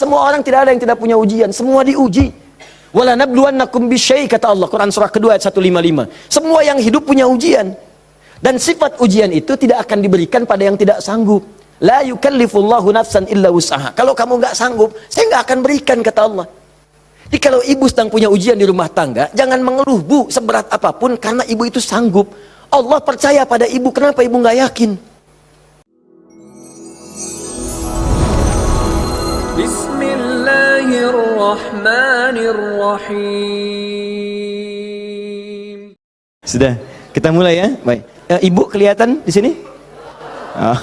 Semua orang, tidak ada yang tidak punya ujian, semua diuji. Wala nabluwannakum bisyai, kata Allah, Quran surah kedua ayat 155. Semua yang hidup punya ujian. Dan sifat ujian itu tidak akan diberikan pada yang tidak sanggup. La yukallifullahu nafsan illa wus'aha. Kalau kamu nggak sanggup, saya nggak akan berikan, kata Allah. Jadi kalau ibu sedang punya ujian di rumah tangga, jangan mengeluh, Bu, seberat apapun, karena ibu itu sanggup. Allah percaya pada ibu, kenapa ibu nggak yakin? Bismillahirrahmanirrahim. Sudah, kita mulai ya. Baik. Ibu kelihatan di sini?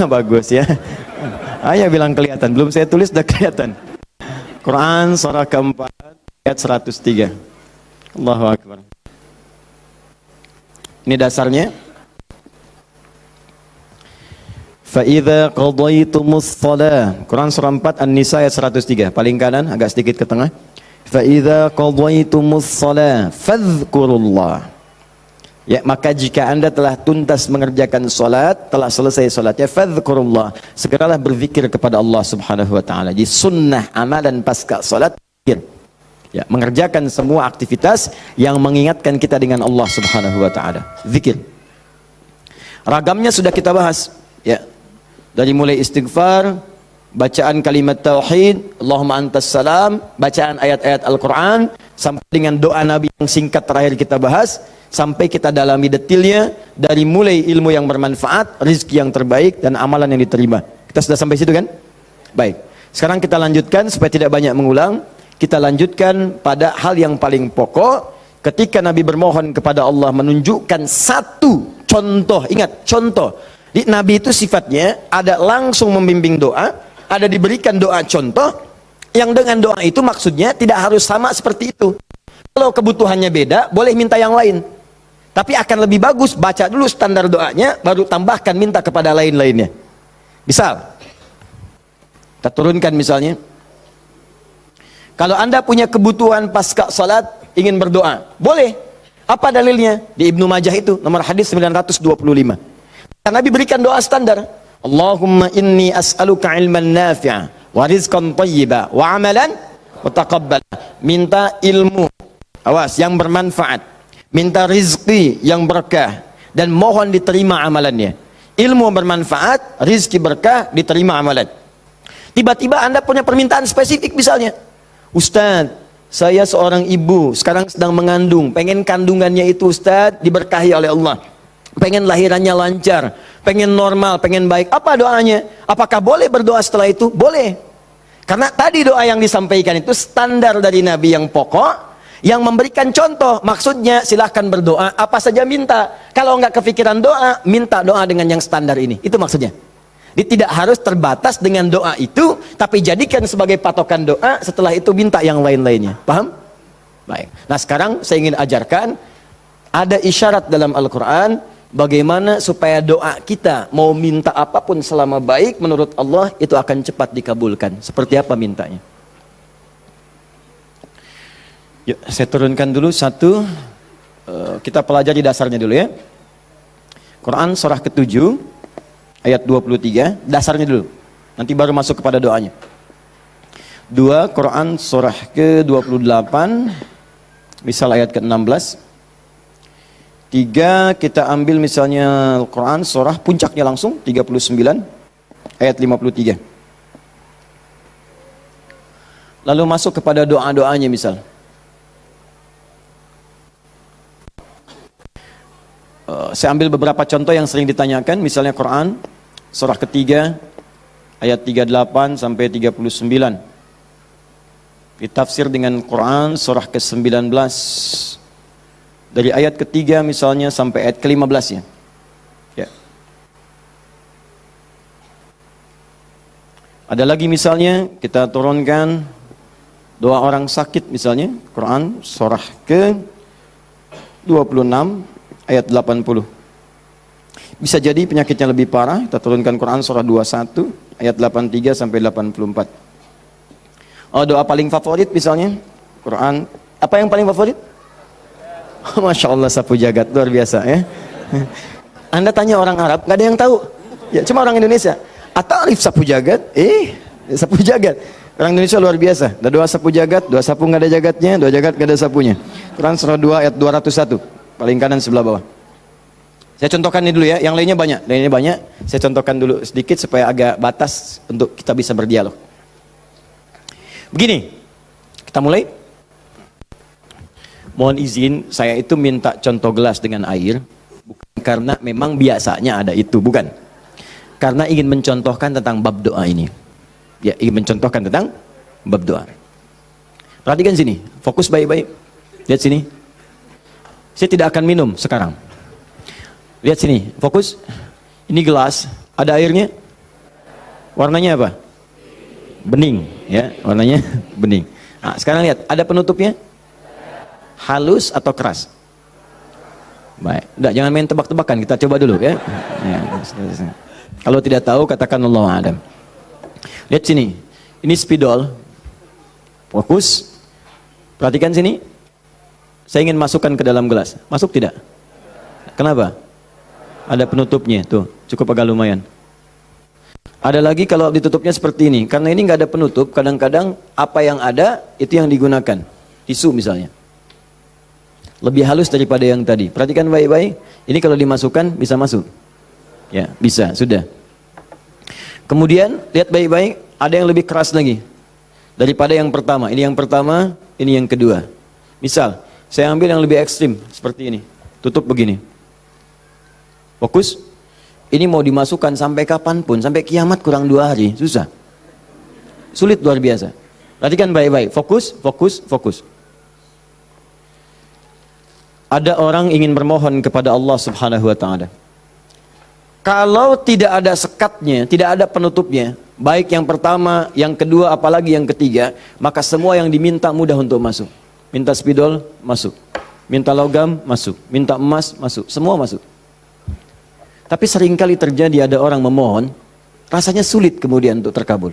Bagus ya. Ayah bilang kelihatan, belum saya tulis sudah kelihatan. Quran surah keempat ayat 103. Allahu Akbar. Ini dasarnya. Fa'idha qadaytumus shalah. Quran surah 4 An-Nisa ayat 103. Paling kanan, agak sedikit ke tengah. Fa'idha qadaytumus shalah fadhkurullah. Ya, maka jika anda telah tuntas mengerjakan salat, telah selesai salatnya, fadhkurullah, segeralah berzikir kepada Allah Subhanahu wa taala. Jadi sunnah amalan pasca salat zikir. Ya, mengerjakan semua aktivitas yang mengingatkan kita dengan Allah Subhanahu wa taala. Zikir. Ragamnya sudah kita bahas, ya. Dari mulai istighfar, bacaan kalimat tauhid, Allahumma antas salam, bacaan ayat-ayat Al-Qur'an, sampai dengan doa Nabi yang singkat terakhir kita bahas, sampai kita dalami detailnya, dari mulai ilmu yang bermanfaat, rezeki yang terbaik, dan amalan yang diterima. Kita sudah sampai situ kan? Baik. Sekarang kita lanjutkan supaya tidak banyak mengulang. Kita lanjutkan pada hal yang paling pokok. Ketika Nabi bermohon kepada Allah menunjukkan satu contoh, ingat contoh. Di Nabi itu sifatnya ada langsung membimbing doa, ada diberikan doa contoh, yang dengan doa itu maksudnya tidak harus sama seperti itu. Kalau kebutuhannya beda, boleh minta yang lain. Tapi akan lebih bagus baca dulu standar doanya, baru tambahkan minta kepada lain-lainnya. Misal, kita turunkan misalnya, kalau anda punya kebutuhan pasca salat, ingin berdoa, boleh. Apa dalilnya? Di Ibnu Majah itu, nomor hadis 925. Nabi berikan doa standar. Allahumma inni as'aluka ilman nafi'a wa rizqan thayyiba wa amalan mutaqabbala. Minta ilmu, awas, yang bermanfaat, minta rizki yang berkah, dan mohon diterima amalannya. Ilmu bermanfaat, rizki berkah, diterima amalan. Tiba-tiba anda punya permintaan spesifik, misalnya, Ustadz, saya seorang ibu, sekarang sedang mengandung, pengen kandungannya itu Ustadz diberkahi oleh Allah, pengen lahirannya lancar, pengen normal, pengen baik. Apa doanya? Apakah boleh berdoa setelah itu? Boleh. Karena tadi doa yang disampaikan itu standar dari Nabi yang pokok, yang memberikan contoh. Maksudnya silahkan berdoa, apa saja minta. Kalau nggak kepikiran doa, minta doa dengan yang standar ini. Itu maksudnya. Jadi tidak harus terbatas dengan doa itu, tapi jadikan sebagai patokan doa, setelah itu minta yang lain-lainnya. Paham? Baik. Nah sekarang saya ingin ajarkan, ada isyarat dalam Al-Quran, bagaimana supaya doa kita mau minta apapun selama baik menurut Allah itu akan cepat dikabulkan. Seperti apa mintanya? Yuk, saya turunkan dulu satu. Kita pelajari dasarnya dulu ya. Quran surah ke-7 ayat 23, dasarnya dulu. Nanti baru masuk kepada doanya. 2 Quran surah ke-28 misal ayat ke-16. 3 kita ambil misalnya Al-Quran surah puncaknya langsung 39 ayat 53. Lalu masuk kepada doa-doanya misal. Saya ambil beberapa contoh yang sering ditanyakan, misalnya Quran surah ketiga ayat 38 sampai 39. Ditafsir dengan Quran surah ke-19 dari ayat ketiga misalnya sampai ayat ke-15 ya. Ada lagi misalnya kita turunkan doa orang sakit misalnya, Quran surah ke-26 ayat 80. Bisa jadi penyakitnya lebih parah, kita turunkan Quran surah 21 ayat 83 sampai 84. Doa paling favorit misalnya Quran, apa yang paling favorit? Masya Allah, sapu jagat, luar biasa ya. Anda tanya orang Arab, nggak ada yang tahu ya, cuma orang Indonesia. Atarif sapu jagat? Sapu jagat Orang Indonesia luar biasa. Ada 2 sapu jagat, 2 sapu nggak ada jagatnya, 2 jagat nggak ada sapunya. Quran surah 2 ayat 201. Paling kanan sebelah bawah. Saya contohkan ini dulu ya, yang lainnya banyak. Saya contohkan dulu sedikit supaya agak batas untuk kita bisa berdialog. Begini, kita mulai. Mohon izin, saya itu minta contoh gelas dengan air, bukan karena memang biasanya ada itu, bukan. Karena ingin mencontohkan tentang bab doa ini. Ya, ingin mencontohkan tentang bab doa. Perhatikan sini, fokus baik-baik. Lihat sini. Saya tidak akan minum sekarang. Lihat sini, fokus. Ini gelas, ada airnya. Warnanya apa? Bening, ya, warnanya bening. Nah, sekarang lihat, ada penutupnya? Halus atau keras? Baik, udah jangan main tebak-tebakan, kita coba dulu ya. Kalau tidak tahu katakan Allahu a'lam. Lihat sini, ini spidol. Fokus. Perhatikan sini. Saya ingin masukkan ke dalam gelas. Masuk tidak? Kenapa? Ada penutupnya, tuh, cukup agak lumayan. Ada lagi kalau ditutupnya seperti ini, karena ini nggak ada penutup, kadang-kadang apa yang ada itu yang digunakan. Tisu misalnya. Lebih halus daripada yang tadi. Perhatikan baik-baik. Ini kalau dimasukkan bisa masuk. Ya, bisa, sudah. Kemudian lihat baik-baik, ada yang lebih keras lagi daripada yang pertama. Ini yang pertama, ini yang kedua. Misal, saya ambil yang lebih ekstrim seperti ini. Tutup begini. Fokus. Ini mau dimasukkan sampai kapanpun, sampai kiamat kurang 2 hari, susah. Sulit luar biasa. Perhatikan baik-baik. Fokus, fokus, fokus. Ada orang ingin bermohon kepada Allah Subhanahu wa taala. Kalau tidak ada sekatnya, tidak ada penutupnya, baik yang pertama, yang kedua, apalagi yang ketiga, maka semua yang diminta mudah untuk masuk. Minta spidol, masuk. Minta logam, masuk. Minta emas, masuk. Semua masuk. Tapi seringkali terjadi ada orang memohon, rasanya sulit kemudian untuk terkabul.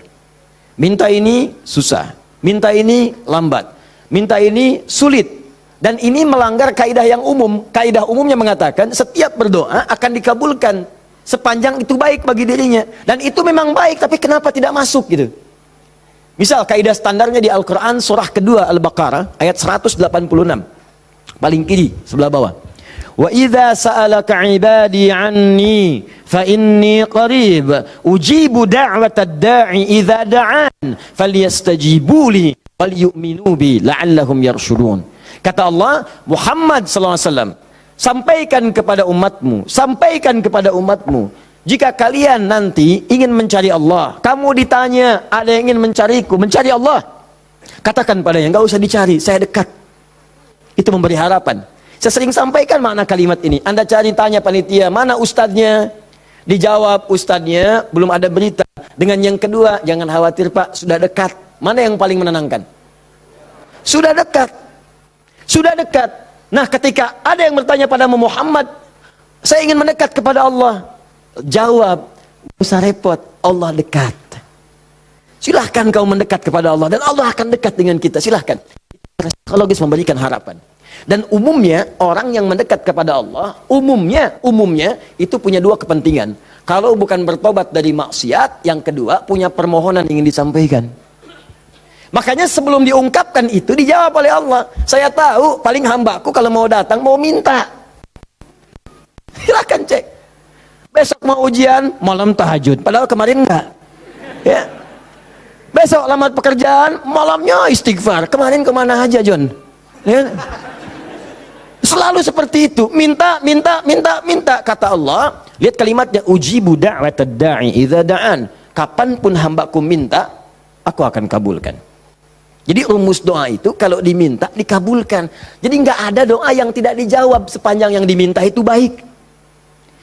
Minta ini susah, minta ini lambat, minta ini sulit. Dan ini melanggar kaidah yang umum. Kaidah umumnya mengatakan setiap berdoa akan dikabulkan sepanjang itu baik bagi dirinya. Dan itu memang baik, tapi kenapa tidak masuk gitu? Misal kaidah standarnya di Al-Quran surah kedua Al-Baqarah ayat 186. Paling kiri sebelah bawah. Wa idza sa'alaka 'ibadi 'anni fa inni qarib ujibu da'watad da'i idza da'an falyastajibu li wal yu'minu bi la'allahum yarshudun. Kata Allah, Muhammad SAW, sampaikan kepada umatmu, jika kalian nanti ingin mencari Allah, kamu ditanya, ada yang ingin mencariku, mencari Allah, katakan padanya, enggak usah dicari, saya dekat. Itu memberi harapan. Saya sering sampaikan makna kalimat ini. Anda cari, tanya panitia, mana ustadznya? Dijawab, ustadznya belum ada berita. Dengan yang kedua, jangan khawatir Pak, sudah dekat. Mana yang paling menenangkan? Sudah dekat. Sudah dekat. Nah, ketika ada yang bertanya pada Muhammad, saya ingin mendekat kepada Allah, jawab, tidak usah repot, Allah dekat. Silahkan kau mendekat kepada Allah, dan Allah akan dekat dengan kita, silahkan. Psikologis memberikan harapan. Dan umumnya, orang yang mendekat kepada Allah, umumnya, itu punya 2 kepentingan. Kalau bukan bertobat dari maksiat, yang kedua, punya permohonan yang ingin disampaikan. Makanya sebelum diungkapkan itu dijawab oleh Allah. Saya tahu paling hambaku kalau mau datang mau minta. Silakan cek. Besok mau ujian, malam tahajud. Padahal kemarin enggak. Ya. Besok lamar pekerjaan, malamnya istighfar. Kemarin kemana aja John? Ya. Selalu seperti itu. Minta. Kata Allah. Lihat kalimatnya. Ujibu da'watad da'i idza da'an. Kapanpun hambaku minta, aku akan kabulkan. Jadi rumus doa itu kalau diminta dikabulkan. Jadi nggak ada doa yang tidak dijawab sepanjang yang diminta itu baik.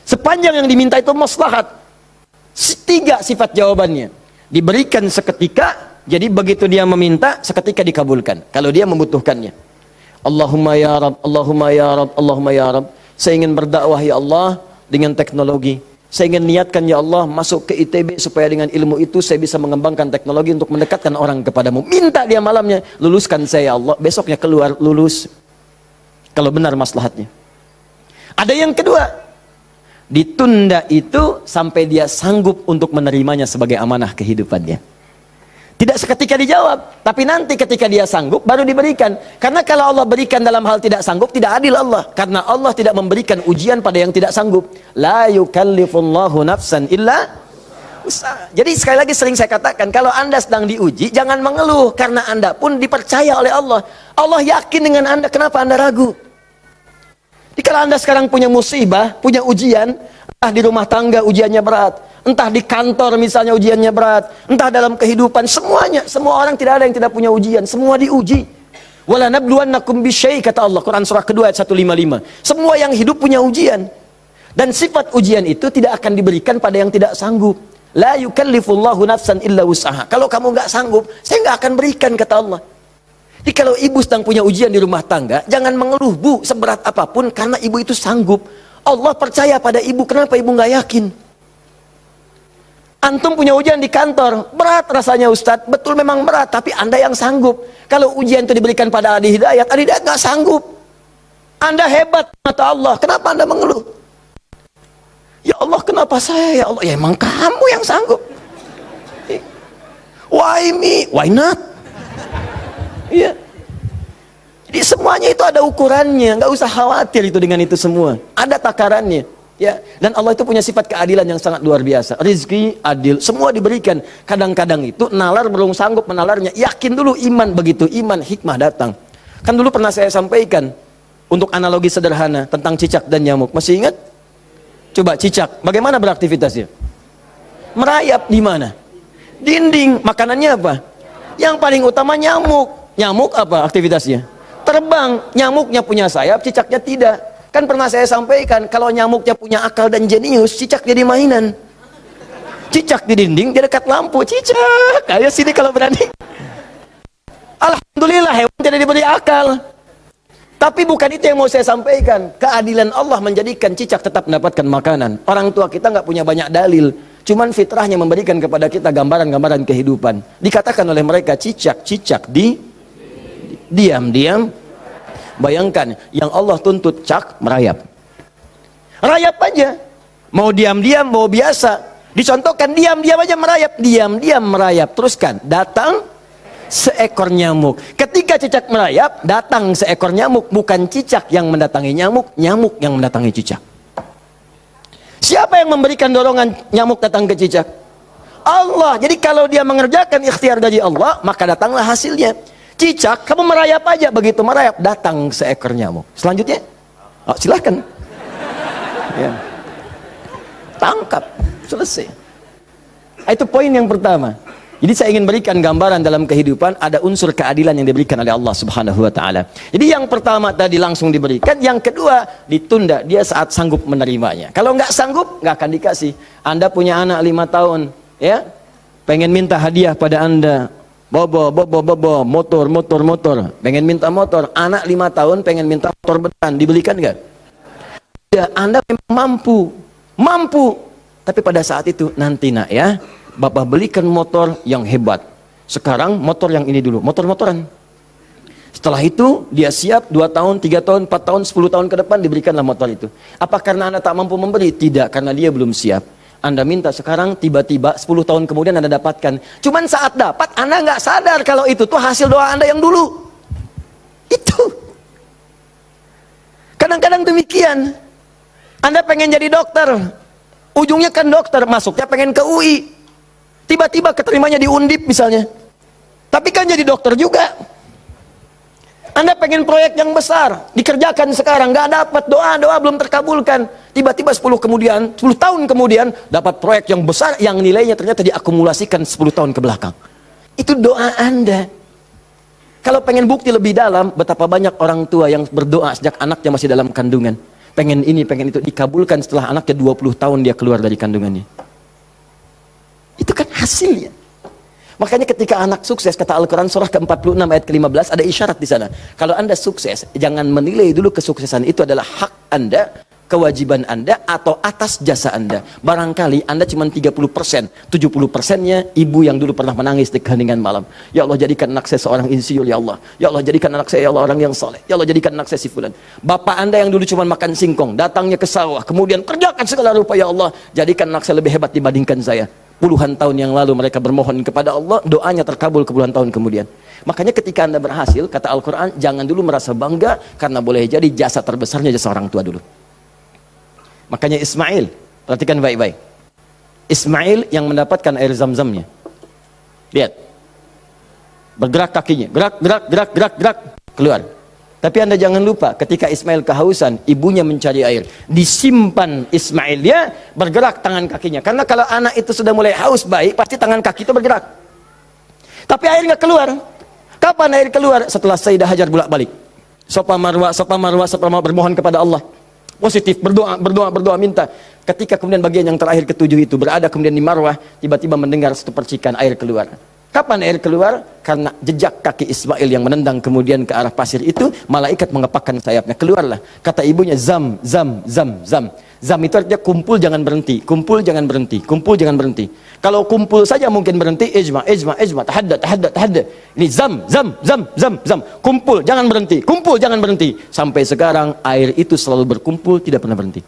Sepanjang yang diminta itu maslahat. 3 sifat jawabannya. Diberikan seketika, jadi begitu dia meminta seketika dikabulkan. Kalau dia membutuhkannya. Allahumma ya Rabb, Allahumma ya Rabb, Allahumma ya Rabb. Saya ingin berdakwah ya Allah dengan teknologi. Saya ingin niatkan ya Allah masuk ke ITB supaya dengan ilmu itu saya bisa mengembangkan teknologi untuk mendekatkan orang kepadamu. Minta dia malamnya, luluskan saya ya Allah. Besoknya keluar lulus. Kalau benar maslahatnya. Ada yang kedua, ditunda itu sampai dia sanggup untuk menerimanya sebagai amanah kehidupannya. Tidak seketika dijawab, tapi nanti ketika dia sanggup baru diberikan. Karena kalau Allah berikan dalam hal tidak sanggup, tidak adil Allah. Karena Allah tidak memberikan ujian pada yang tidak sanggup. La yukallifullahu nafsan illa usaha. Jadi sekali lagi sering saya katakan, kalau Anda sedang diuji, jangan mengeluh. Karena Anda pun dipercaya oleh Allah. Allah yakin dengan Anda, kenapa Anda ragu? Jadi kalau Anda sekarang punya musibah, punya ujian, entah di rumah tangga ujiannya berat, entah di kantor misalnya ujiannya berat, entah dalam kehidupan, semuanya, semua orang tidak ada yang tidak punya ujian, semua diuji. Wala nabluwannakum bisyai, kata Allah, Quran surah kedua ayat 155. Semua yang hidup punya ujian. Dan sifat ujian itu tidak akan diberikan pada yang tidak sanggup. La yukallifullahu nafsan illa usaha. Kalau kamu nggak sanggup, saya nggak akan berikan, kata Allah. Jadi kalau ibu sedang punya ujian di rumah tangga, jangan mengeluh, Bu, seberat apapun, karena ibu itu sanggup. Allah percaya pada ibu, kenapa ibu nggak yakin? Antum punya ujian di kantor, berat rasanya Ustadz, betul memang berat, tapi Anda yang sanggup. Kalau ujian itu diberikan pada Adi Hidayat nggak sanggup. Anda hebat, kata Allah, kenapa Anda mengeluh? Ya Allah, kenapa saya? Ya Allah, ya emang kamu yang sanggup. Why me? Why not? Iya. Jadi semuanya itu ada ukurannya, nggak usah khawatir itu dengan itu semua. Ada takarannya, ya. Dan Allah itu punya sifat keadilan yang sangat luar biasa. Rizki adil, semua diberikan. Kadang-kadang itu nalar belum sanggup menalarnya. Yakin dulu iman, begitu iman hikmah datang. Kan dulu pernah saya sampaikan untuk analogi sederhana tentang cicak dan nyamuk. Masih ingat? Coba cicak, bagaimana beraktivitasnya? Merayap di mana? Dinding. Makanannya apa? Yang paling utama nyamuk. Nyamuk apa aktivitasnya? Terbang. Nyamuknya punya sayap, cicaknya tidak. Kan pernah saya sampaikan, kalau nyamuknya punya akal dan jenius, cicak jadi mainan. Cicak di dinding, dia dekat lampu. Cicak, ayo sini kalau berani. Alhamdulillah, hewan tidak diberi akal. Tapi bukan itu yang mau saya sampaikan. Keadilan Allah menjadikan cicak tetap mendapatkan makanan. Orang tua kita nggak punya banyak dalil. Cuman fitrahnya memberikan kepada kita gambaran-gambaran kehidupan. Dikatakan oleh mereka, cicak-cicak diam-diam. Bayangkan, yang Allah tuntut cak merayap. Rayap aja. Mau diam-diam, mau biasa. Dicontohkan diam-diam aja merayap. Diam-diam merayap. Teruskan, datang seekor nyamuk. Ketika cicak merayap, datang seekor nyamuk. Bukan cicak yang mendatangi nyamuk, nyamuk yang mendatangi cicak. Siapa yang memberikan dorongan nyamuk datang ke cicak? Allah. Jadi kalau dia mengerjakan ikhtiar dari Allah, maka datanglah hasilnya. Cicak, kamu merayap aja. Begitu merayap, datang seekor nyamuk. Selanjutnya, silahkan. Ya. Tangkap, selesai. Itu poin yang pertama. Jadi saya ingin berikan gambaran dalam kehidupan ada unsur keadilan yang diberikan oleh Allah Subhanahu wa taala. Jadi yang pertama tadi langsung diberikan, yang kedua ditunda dia saat sanggup menerimanya. Kalau nggak sanggup, nggak akan dikasih. Anda punya anak 5 tahun, ya, pengen minta hadiah pada Anda, bobo, motor, pengen minta motor. Anak 5 tahun pengen minta motor beneran, dibelikan nggak? Ya, Anda memang mampu. Tapi pada saat itu nanti nak ya, Bapak belikan motor yang hebat. Sekarang motor yang ini dulu, motor-motoran. Setelah itu dia siap 2 tahun, 3 tahun, 4 tahun, 10 tahun ke depan diberikanlah motor itu. Apa karena Anda tak mampu memberi? Tidak, karena dia belum siap. Anda minta sekarang, tiba-tiba 10 tahun kemudian Anda dapatkan. Cuman saat dapat Anda nggak sadar kalau itu tuh hasil doa Anda yang dulu. Itu. Kadang-kadang demikian. Anda pengen jadi dokter, ujungnya kan dokter, masuknya pengen ke UI. Tiba-tiba keterimanya di Undip misalnya. Tapi kan jadi dokter juga. Anda pengen proyek yang besar, dikerjakan sekarang, nggak dapat, doa belum terkabulkan. Tiba-tiba 10 tahun kemudian dapat proyek yang besar yang nilainya ternyata diakumulasikan 10 tahun ke belakang. Itu doa Anda. Kalau pengen bukti lebih dalam, betapa banyak orang tua yang berdoa sejak anaknya masih dalam kandungan. Pengen ini, pengen itu, dikabulkan setelah anaknya 20 tahun dia keluar dari kandungannya. Itu kan hasilnya. Makanya ketika anak sukses, kata Al-Quran surah ke-46 ayat ke-15, ada isyarat di sana. Kalau Anda sukses, jangan menilai dulu kesuksesan itu adalah hak Anda, kewajiban Anda, atau atas jasa Anda. Barangkali Anda cuma 30%, 70%-nya ibu yang dulu pernah menangis di keheningan malam. Ya Allah, jadikan anak saya seorang insinyur, ya Allah. Ya Allah, jadikan anak saya, ya Allah, orang yang soleh. Ya Allah, jadikan anak saya si fulan. Bapak Anda yang dulu cuma makan singkong, datangnya ke sawah, kemudian kerjakan segala rupa, ya Allah, jadikan anak saya lebih hebat dibandingkan saya. Puluhan tahun yang lalu mereka bermohon kepada Allah, doanya terkabul ke puluhan tahun kemudian. Makanya ketika Anda berhasil, kata Al-Quran, jangan dulu merasa bangga, karena boleh jadi jasa terbesarnya jasa orang tua dulu. Makanya Ismail, perhatikan baik-baik. Ismail yang mendapatkan air zam-zamnya. Lihat. Bergerak kakinya, gerak, keluar. Tapi Anda jangan lupa, ketika Ismail kehausan, ibunya mencari air. Disimpan Ismail, dia bergerak tangan kakinya. Karena kalau anak itu sudah mulai haus baik, pasti tangan kaki itu bergerak. Tapi air nggak keluar. Kapan air keluar? Setelah Sayyidah Hajar bolak-balik. Safa Marwah bermohon kepada Allah. Positif, berdoa, minta. Ketika kemudian bagian yang terakhir ketujuh itu berada kemudian di Marwah, tiba-tiba mendengar satu percikan air keluar. Kapan air keluar? Karena jejak kaki Ismail yang menendang kemudian ke arah pasir itu, malaikat mengepakkan sayapnya, keluarlah. Kata ibunya, zam. Zam itu artinya kumpul jangan berhenti, kumpul jangan berhenti, kumpul jangan berhenti. Kalau kumpul saja mungkin berhenti, ijma, tahadda. Ini zam. Kumpul jangan berhenti, sampai sekarang air itu selalu berkumpul, tidak pernah berhenti.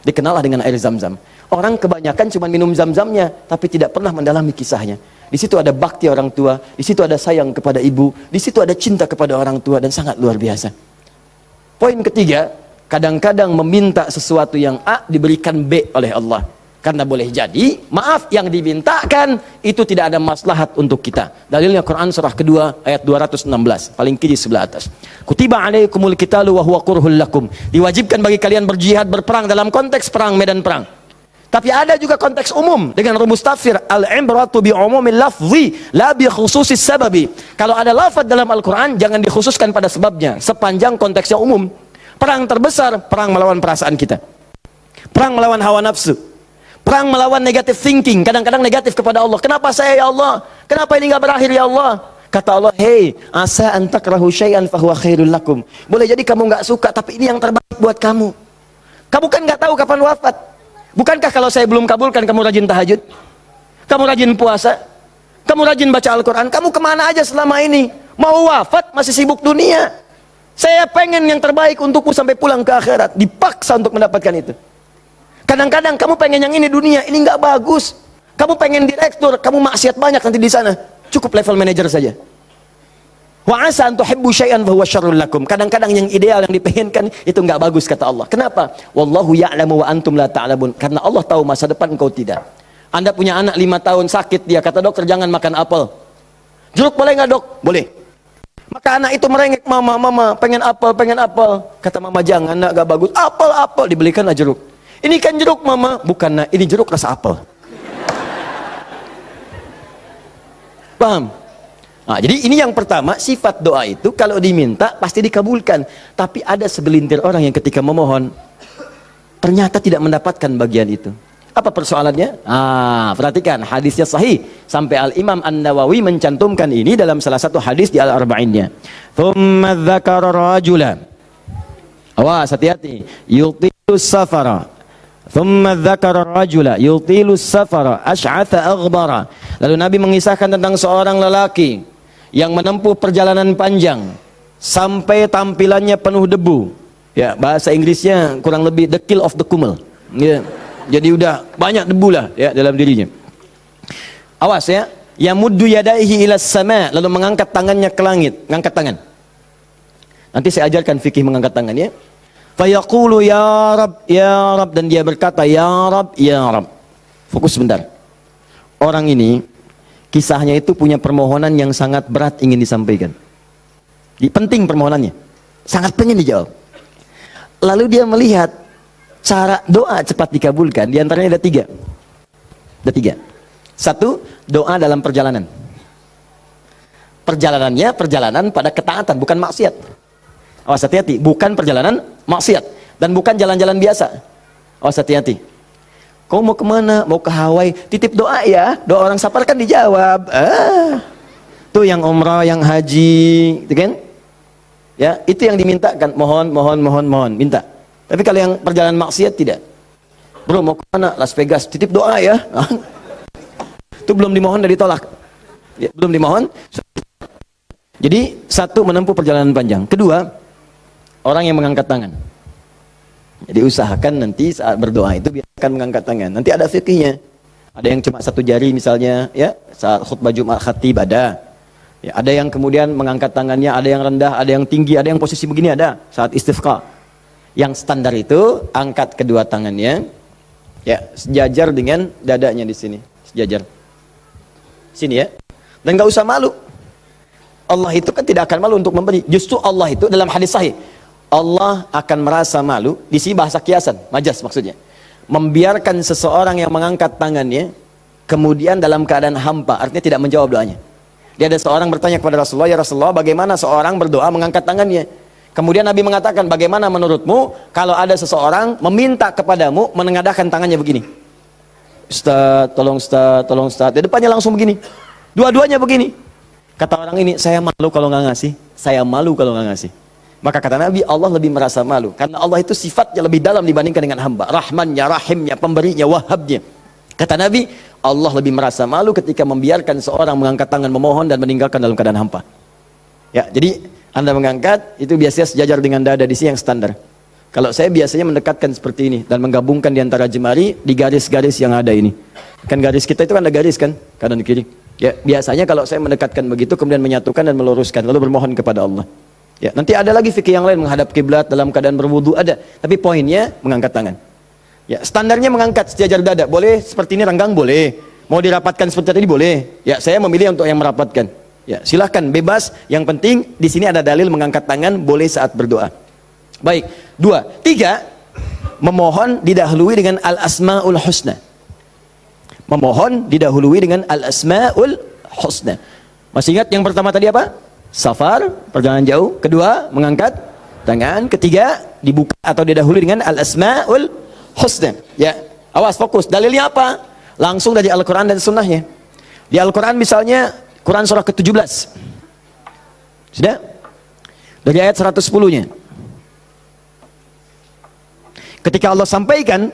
Dikenallah dengan air zam-zam. Orang kebanyakan cuma minum zam-zamnya, tapi tidak pernah mendalami kisahnya. Di situ ada bakti orang tua, di situ ada sayang kepada ibu, di situ ada cinta kepada orang tua, dan sangat luar biasa. Poin ketiga, kadang-kadang meminta sesuatu yang A diberikan B oleh Allah. Karena boleh jadi, maaf, yang dimintakan itu tidak ada maslahat untuk kita. Dalilnya Quran surah kedua ayat 216, paling kiri sebelah atas. Kutiba alaikumul qitalu wa huwa kurhul lakum. Diwajibkan bagi kalian berjihad, berperang dalam konteks perang, medan perang. Tapi ada juga konteks umum dengan rumus tafsir, al-ibratu bi umumil lafzi la bi khususis sababi. Kalau ada lafaz dalam Al-Qur'an jangan dikhususkan pada sebabnya, sepanjang konteksnya umum. Perang terbesar, perang melawan perasaan kita. Perang melawan hawa nafsu. Perang melawan negative thinking, kadang-kadang negatif kepada Allah. Kenapa saya ya Allah? Kenapa ini enggak berakhir ya Allah? Kata Allah, "Hei, asa an takrahu syai'an fa huwa khairul lakum." Boleh jadi kamu enggak suka, tapi ini yang terbaik buat kamu. Kamu kan enggak tahu kapan wafat. Bukankah kalau saya belum kabulkan kamu rajin tahajud? Kamu rajin puasa? Kamu rajin baca Al-Quran? Kamu kemana aja selama ini? Mau wafat masih sibuk dunia. Saya pengen yang terbaik untukmu sampai pulang ke akhirat. Dipaksa untuk mendapatkan itu. Kadang-kadang kamu pengen yang ini dunia, ini nggak bagus. Kamu pengen direktur, kamu maksiat banyak nanti di sana. Cukup level manager saja. Wa asa an tuhibbu syai'an fa huwa syarrul lakum. Kadang-kadang yang ideal yang dipengenkan itu enggak bagus kata Allah. Kenapa? Wallahu ya'lamu wa antum la ta'lamun. Karena Allah tahu masa depan engkau tidak. Anda punya anak 5 tahun sakit, dia kata dokter jangan makan apel. Jeruk boleh enggak, Dok? Boleh. Maka anak itu merengek, "Mama, pengen apel." Kata mama, "Jangan, nak, enggak bagus." Apel, dibelikanlah jeruk. "Ini kan jeruk, Mama." "Bukan, nak, ini jeruk rasa apel." Paham? Nah, jadi ini yang pertama, sifat doa itu kalau diminta pasti dikabulkan. Tapi ada segelintir orang yang ketika memohon ternyata tidak mendapatkan bagian itu. Apa persoalannya? Perhatikan hadisnya sahih sampai Al-Imam An-Nawawi mencantumkan ini dalam salah satu hadis di Al-Arba'innya. Thumma dzakara rajula. Awas, hati-hati. Yutilus safara. Thumma dzakara rajula yutilus safara asy'atha aghbara. Lalu Nabi mengisahkan tentang seorang lelaki yang menempuh perjalanan panjang sampai tampilannya penuh debu. Ya, bahasa Inggrisnya kurang lebih the kill of the kumel. Ya, jadi udah banyak debu lah ya dalam dirinya. Awas ya, yamuddu yadaihi ilas sama, lalu mengangkat tangannya ke langit, ngangkat tangan. Nanti saya ajarkan fikih mengangkat tangan ya. Fayaqulu ya Rab, dan dia berkata ya Rab. Fokus sebentar. Orang ini kisahnya itu punya permohonan yang sangat berat ingin disampaikan. Penting permohonannya, sangat pengen dijawab. Lalu dia melihat cara doa cepat dikabulkan. Di antaranya ada 3. Ada 3. 1, doa dalam perjalanan. Perjalanannya perjalanan pada ketaatan, bukan maksiat. Awas, hati-hati, bukan perjalanan maksiat dan bukan jalan-jalan biasa. Awas, hati-hati. Kau mau kemana? Mau ke Hawaii? Titip doa ya. Doa orang safar kan dijawab. Tuh yang umrah, yang haji, gitu kan? Ya, itu yang dimintakan. Mohon, minta. Tapi kalau yang perjalanan maksiat tidak. Bro, mau kemana? Las Vegas. Titip doa ya. Itu belum dimohon, udah ditolak. Ya, belum dimohon. Jadi 1, menempuh perjalanan panjang. 2, orang yang mengangkat tangan. Jadi usahakan nanti saat berdoa itu biarkan mengangkat tangan. Nanti ada fikihnya. Ada yang cuma satu jari misalnya, ya, saat khutbah Jumat khatib ada. Ya, ada yang kemudian mengangkat tangannya, ada yang rendah, ada yang tinggi, ada yang posisi begini ada saat istisqa. Yang standar itu angkat kedua tangannya, ya, sejajar dengan dadanya di sini, sejajar. Sini ya. Dan nggak usah malu. Allah itu kan tidak akan malu untuk memberi. Justru Allah itu dalam hadis sahih, Allah akan merasa malu. Di sini bahasa kiasan, majas maksudnya. Membiarkan seseorang yang mengangkat tangannya kemudian dalam keadaan hampa, artinya tidak menjawab doanya. Dia ada seorang bertanya kepada Rasulullah, ya Rasulullah, bagaimana seorang berdoa mengangkat tangannya? Kemudian Nabi mengatakan, bagaimana menurutmu kalau ada seseorang meminta kepadamu menengadahkan tangannya begini? Ustaz, tolong Ustaz, tolong Ustaz. Di depannya langsung begini. Dua-duanya begini. Kata orang ini, saya malu kalau nggak ngasih. Saya malu kalau nggak ngasih. Maka kata Nabi, Allah lebih merasa malu. Karena Allah itu sifatnya lebih dalam dibandingkan dengan hamba. Rahmannya, rahimnya, pemberinya, wahabnya. Kata Nabi, Allah lebih merasa malu ketika membiarkan seorang mengangkat tangan memohon dan meninggalkan dalam keadaan hampa. Ya, jadi Anda mengangkat, itu biasanya sejajar dengan dada di sini yang standar. Kalau saya biasanya mendekatkan seperti ini dan menggabungkan di antara jemari di garis-garis yang ada ini. Kan garis kita itu kan ada garis kan, kanan kiri. Ya, biasanya kalau saya mendekatkan begitu kemudian menyatukan dan meluruskan lalu bermohon kepada Allah. Ya, nanti ada lagi fikih yang lain menghadap kiblat dalam keadaan berwudu ada, tapi poinnya mengangkat tangan. Ya, standarnya mengangkat sejajar dada. Boleh seperti ini renggang boleh. Mau dirapatkan seperti tadi boleh. Ya, saya memilih untuk yang merapatkan. Ya, silahkan bebas. Yang penting di sini ada dalil mengangkat tangan boleh saat berdoa. Baik, 2, 3, memohon didahului dengan al-asmaul husna. Memohon didahului dengan al-asmaul husna. Masih ingat yang pertama tadi apa? Safar, perjalanan jauh. Kedua, mengangkat tangan. Ketiga, dibuka atau didahului dengan al-asmaul husna. Ya, awas fokus. Dalilnya apa? Langsung dari Al-Quran dan Sunnahnya. Di Al-Quran misalnya Quran surah ke-17. Sudah? Dari ayat 110-nya. Ketika Allah sampaikan,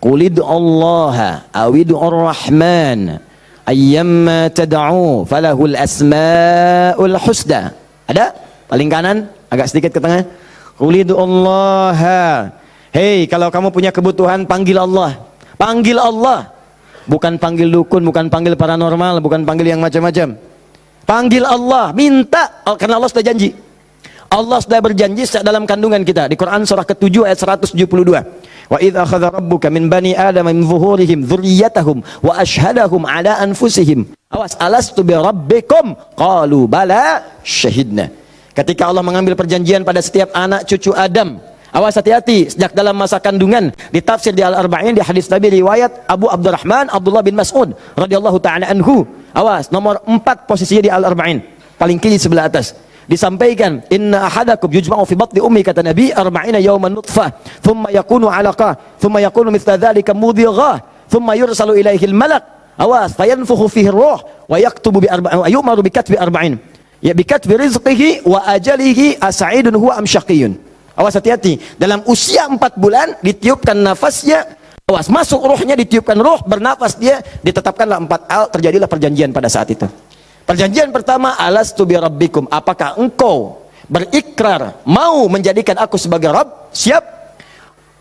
Qulid Allah awid'ur rahman ayyamma tad'u falahul asmaul husna. Ada? Paling kanan, agak sedikit ke tengah. Qulid Allah. Hei, kalau kamu punya kebutuhan, panggil Allah. Panggil Allah. Bukan panggil dukun, bukan panggil paranormal, bukan panggil yang macam-macam. Panggil Allah, minta, karena Allah sudah janji. Allah sudah berjanji dalam kandungan kita di Quran surah ke-7 ayat 172. Wa idz akhadha rabbuka min bani adam min zuhurihim dzurriyyatahum wa ashhadahum ala anfusihim. Awas, alastu bi rabbikum? Qalu bala syahidna. Ketika Allah mengambil perjanjian pada setiap anak cucu Adam. Awas, hati-hati, sejak dalam masa kandungan. Ditafsir di Al-Arba'in, di hadis Nabi riwayat Abu Abdurrahman Abdullah bin Mas'ud radhiyallahu taala anhu. Awas, nomor 4 posisinya di Al-Arba'in, paling kiri sebelah atas. Disampaikan, inna ahadakum yujma'u fi batni ummi, kata Nabi, 40 yawman nutfah, thumma yakunu 'alaqah, thumma yakunu mithla dhalika mudghah, thumma yursalu ilaihi al-malak. Awas, fayanfukhu fihi ar-ruh wa yaktubu bi arba'in, yu'maru bi katbi arba'in. Ya, bi katbi rizqihi wa ajalihi as'idun huwa am syaqiyyun. Awas, hati-hati, dalam usia 4 bulan ditiupkan nafasnya. Awas, masuk ruhnya, ditiupkan ruh, bernafas dia, ditetapkanlah 4 hal, terjadilah perjanjian pada saat itu. Perjanjian pertama, alastu bi rabbikum, apakah engkau berikrar mau menjadikan aku sebagai Rabb? Siap.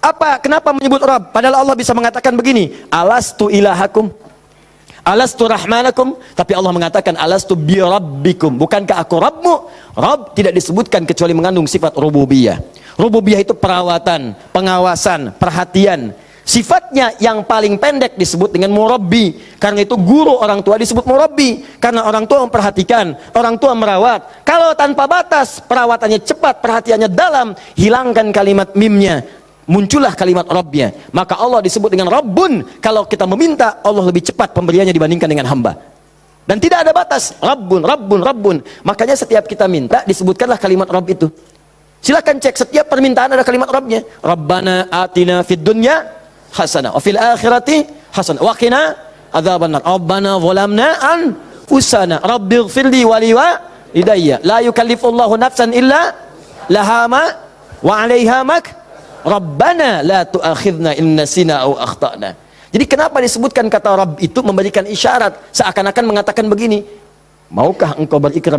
Apa? Kenapa menyebut Rabb? Padahal Allah bisa mengatakan begini, alastu ilahakum, alastu rahmanakum, tapi Allah mengatakan alastu bi rabbikum, bukankah aku Rabbmu? Rabb tidak disebutkan kecuali mengandung sifat rububiyah. Rububiyah itu perawatan, pengawasan, perhatian. Sifatnya yang paling pendek disebut dengan murabbi. Karena itu guru orang tua disebut murabbi. Karena orang tua memperhatikan, orang tua merawat. Kalau tanpa batas, perawatannya cepat, perhatiannya dalam, hilangkan kalimat mimnya, muncullah kalimat Rabbnya. Maka Allah disebut dengan Rabbun. Kalau kita meminta, Allah lebih cepat pemberiannya dibandingkan dengan hamba. Dan tidak ada batas. Rabbun, Rabbun, Rabbun. Makanya setiap kita minta, disebutkanlah kalimat Rabb itu. Silakan cek, setiap permintaan ada kalimat Rabbnya. Rabbana atina fid dunya hasanah wa fil akhirati hasanah wa qina adzabannar. Rabbana zalamna anfusana rabbighfirli wa liwalidayya la yukallifullahu nafsan illa laha ma wa 'alaiha mak. Rabbana la tu'akhidna in nasina aw akhtana. Jadi kenapa disebutkan kata Rabb itu memberikan isyarat, seakan-akan mengatakan begini, maukah engkau berikrar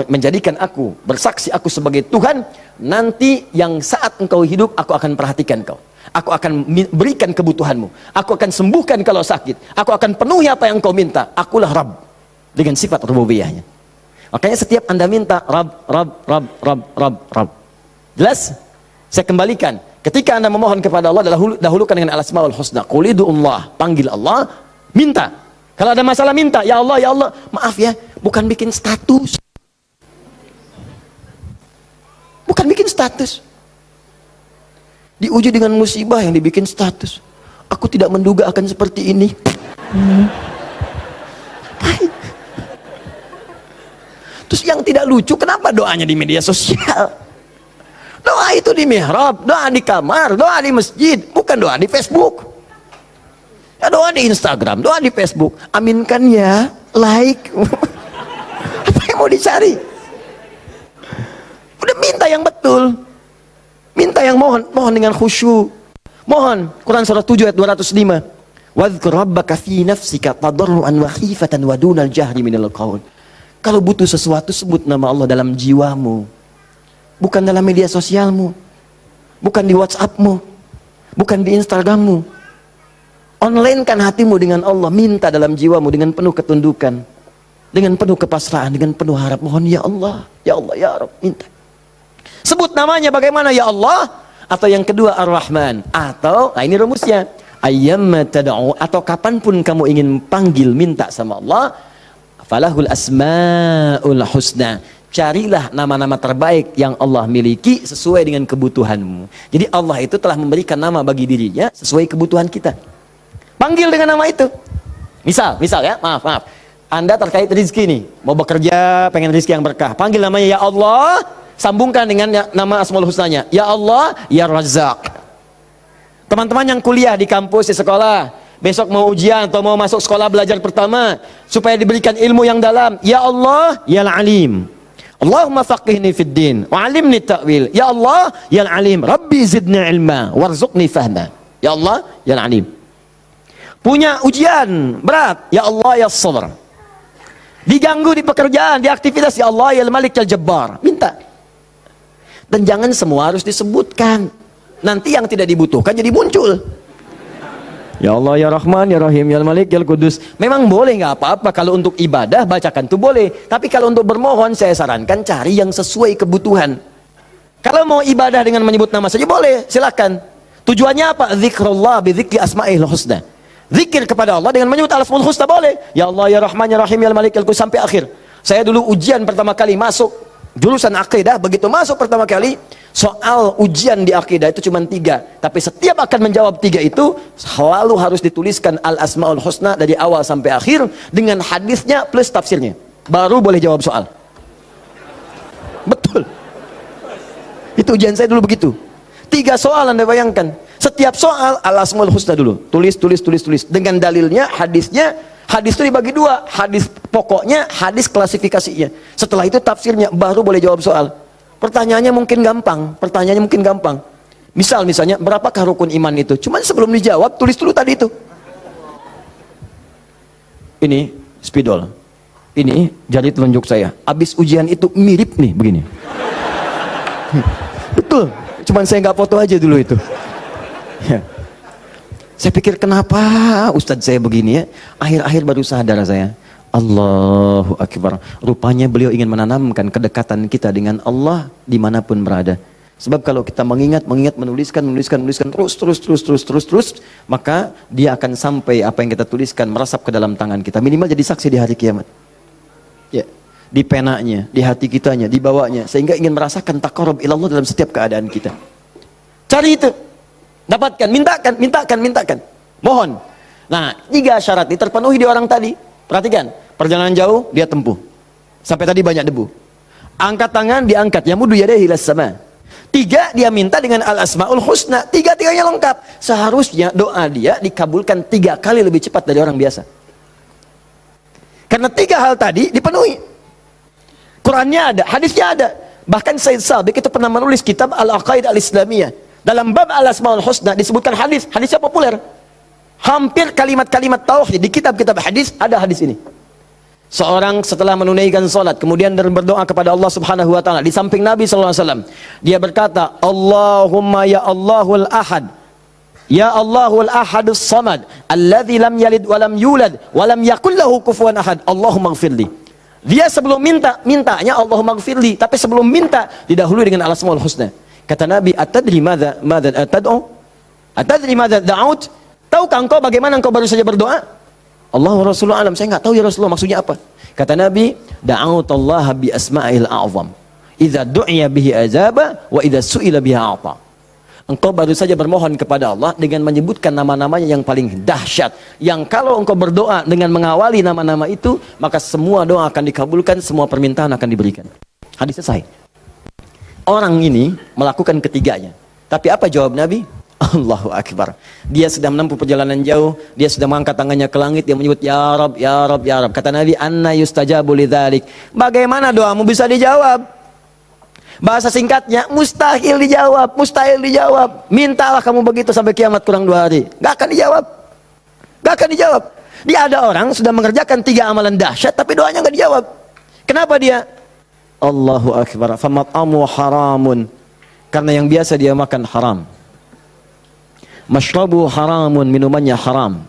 menjadikan aku, bersaksi aku sebagai Tuhan, nanti yang saat engkau hidup aku akan perhatikan kau, Aku akan berikan kebutuhanmu. Aku akan sembuhkan kalau sakit. Aku akan penuhi apa yang kau minta. Akulah Rabb. Dengan sifat rububiyahnya. Makanya setiap Anda minta Rabb. Jelas? Saya kembalikan. Ketika Anda memohon kepada Allah, dahulukan dengan al-asmaul husna. Qul ud'ullah, panggil Allah, minta. Kalau ada masalah minta, ya Allah, ya Allah. Maaf ya, bukan bikin status. Bukan bikin status. Diuji dengan musibah yang dibikin status. Aku tidak menduga akan seperti ini. Terus yang tidak lucu, kenapa doanya di media sosial? Doa itu di mihrab, doa di kamar, doa di masjid, bukan doa di Facebook. Ya, doa di Instagram, doa di Facebook. Aminkan ya, like. Apa yang mau dicari? Udah minta yang betul. Minta yang mohon dengan khusyuk. Mohon. Quran surah 7 ayat 205. Wadhkur rabbaka fi nafsika tadarruan wa khifatan wa dunal jahri minal qaul. Kalau butuh sesuatu, sebut nama Allah dalam jiwamu. Bukan dalam media sosialmu. Bukan di WhatsAppmu. Bukan di Instagrammu. Online-kan hatimu dengan Allah. Minta dalam jiwamu dengan penuh ketundukan. Dengan penuh kepasrahan. Dengan penuh harap. Mohon ya Allah. Ya Allah ya Rabb. Minta. Sebut namanya bagaimana ya Allah. Atau yang kedua Ar-Rahman. Atau, nah ini rumusnya. Ayyamma tad'u. Atau kapanpun kamu ingin panggil minta sama Allah. Falahul asma'ul husna. Carilah nama-nama terbaik yang Allah miliki sesuai dengan kebutuhanmu. Jadi Allah itu telah memberikan nama bagi dirinya sesuai kebutuhan kita. Panggil dengan nama itu. Misal ya, maaf. Anda terkait rezeki nih, mau bekerja, pengen rezeki yang berkah. Panggil namanya ya Allah, sambungkan dengan nama Asmaul Husnanya. Ya Allah, ya Razzaq. Teman-teman yang kuliah di kampus, di sekolah, besok mau ujian atau mau masuk sekolah belajar pertama supaya diberikan ilmu yang dalam. Ya Allah, ya Alim. Allahumma faqihni fid din wa 'allimni ta'wil. Ya Allah, ya Alim, Rabbi zidni ilma warzuqni fahma. Ya Allah, ya Alim. Punya ujian berat, ya Allah, ya Sabr. Diganggu di pekerjaan, di aktivitas, ya Allah, ya Malik, ya Jabbar. Minta. Dan jangan semua harus disebutkan. Nanti yang tidak dibutuhkan jadi muncul. Ya Allah, ya Rahman, ya Rahim, ya Malik, ya Kudus. Memang boleh, nggak apa-apa. Kalau untuk ibadah, bacakan itu boleh. Tapi kalau untuk bermohon, saya sarankan cari yang sesuai kebutuhan. Kalau mau ibadah dengan menyebut nama saja boleh, silakan. Tujuannya apa? Zikrullah bidzikri asma'il husna. Zikir kepada Allah dengan menyebut al-asmaul husna boleh. Ya Allah, ya Rahman, ya Rahim, ya Malik, ya Kudus, sampai akhir. Saya dulu ujian pertama kali masuk jurusan akidah, begitu masuk pertama kali, soal ujian di akidah itu cuma 3, tapi setiap akan menjawab 3 itu selalu harus dituliskan al-asmaul husna dari awal sampai akhir dengan hadisnya plus tafsirnya, baru boleh jawab soal. Betul, itu ujian saya dulu begitu. 3 soal Anda bayangkan, setiap soal al-asmaul husna dulu, tulis dengan dalilnya, hadisnya. Hadis itu dibagi 2, hadis pokoknya, hadis klasifikasinya. Setelah itu tafsirnya, baru boleh jawab soal. Pertanyaannya mungkin gampang. Misalnya, berapakah rukun iman itu? Cuman sebelum dijawab, tulis dulu tadi itu. Ini spidol. Ini jari telunjuk saya. Habis ujian itu mirip nih, begini. Betul. Cuman saya nggak foto aja dulu itu. Ya. Saya pikir kenapa Ustadz saya begini ya. Akhir-akhir baru sadar saya. Allahu Akbar. Rupanya beliau ingin menanamkan kedekatan kita dengan Allah dimanapun berada. Sebab kalau kita mengingat, menuliskan terus, maka dia akan sampai apa yang kita tuliskan merasap ke dalam tangan kita. Minimal jadi saksi di hari kiamat. Ya, di penanya, di hati kitanya, di bawahnya, sehingga ingin merasakan taqarrub ilallah dalam setiap keadaan kita. Cari itu. Dapatkan, mintakan. Mohon. Nah, 3 syarat ini terpenuhi di orang tadi. Perhatikan, perjalanan jauh dia tempuh. Sampai tadi banyak debu. Angkat tangan diangkat, yamudu yadayhi ilas sama. 3 dia minta dengan al-asmaul husna. 3-tiganya lengkap. Seharusnya doa dia dikabulkan 3 kali lebih cepat dari orang biasa. Karena 3 hal tadi dipenuhi. Qurannya ada, hadisnya ada. Bahkan Said Sabiq itu pernah menulis kitab Al-Aqaidah Al-Islamiyah. Dalam bab al-asmaul husna disebutkan hadisnya populer. Hampir kalimat-kalimat tauhid di kitab-kitab hadis ada hadis ini. Seorang setelah menunaikan salat kemudian berdoa kepada Allah Subhanahu wa taala di samping Nabi sallallahu alaihi wasallam, dia berkata, "Allahumma ya Allahul Ahad, Ya Allahul Ahadus Samad, alladzi lam yalid wa lam yulad wa lam yakul lahu kufuwan ahad. Allahumma ighfirli. Dia sebelum mintanya Allahumma ighfirli, tapi sebelum minta didahului dengan al-asmaul husna. Kata Nabi, atadri madza tad'u? Atadri madza da'ut? Tahukah engkau bagaimana engkau baru saja berdoa? Allah wa Rasulullah alam. Saya enggak tahu ya Rasulullah, maksudnya apa? Kata Nabi, da'utallaha bi asma'il a'zam. Idza du'iya bihi ajaba wa idza su'ila bihi a'ta. Engkau baru saja bermohon kepada Allah dengan menyebutkan nama-namanya yang paling dahsyat, yang kalau engkau berdoa dengan mengawali nama-nama itu, maka semua doa akan dikabulkan, semua permintaan akan diberikan. Hadis selesai. Orang ini melakukan ketiganya, tapi apa jawab Nabi? Allahu Akbar. Dia sudah menempuh perjalanan jauh, dia sudah mengangkat tangannya ke langit, dia menyebut ya Rab, ya Rab, ya Rab. Kata Nabi, anna yustajabu lidzalik. Bagaimana doamu bisa dijawab? Bahasa singkatnya, mustahil dijawab, mustahil dijawab. Mintalah kamu begitu sampai kiamat kurang 2 hari. Gak akan dijawab. Gak akan dijawab. Dia ada orang sudah mengerjakan 3 amalan dahsyat, tapi doanya gak dijawab. Kenapa dia? Allahu Akbar. Famat'amu haramun. Karena yang biasa dia makan haram. Mashrabu haramun, minumannya haram.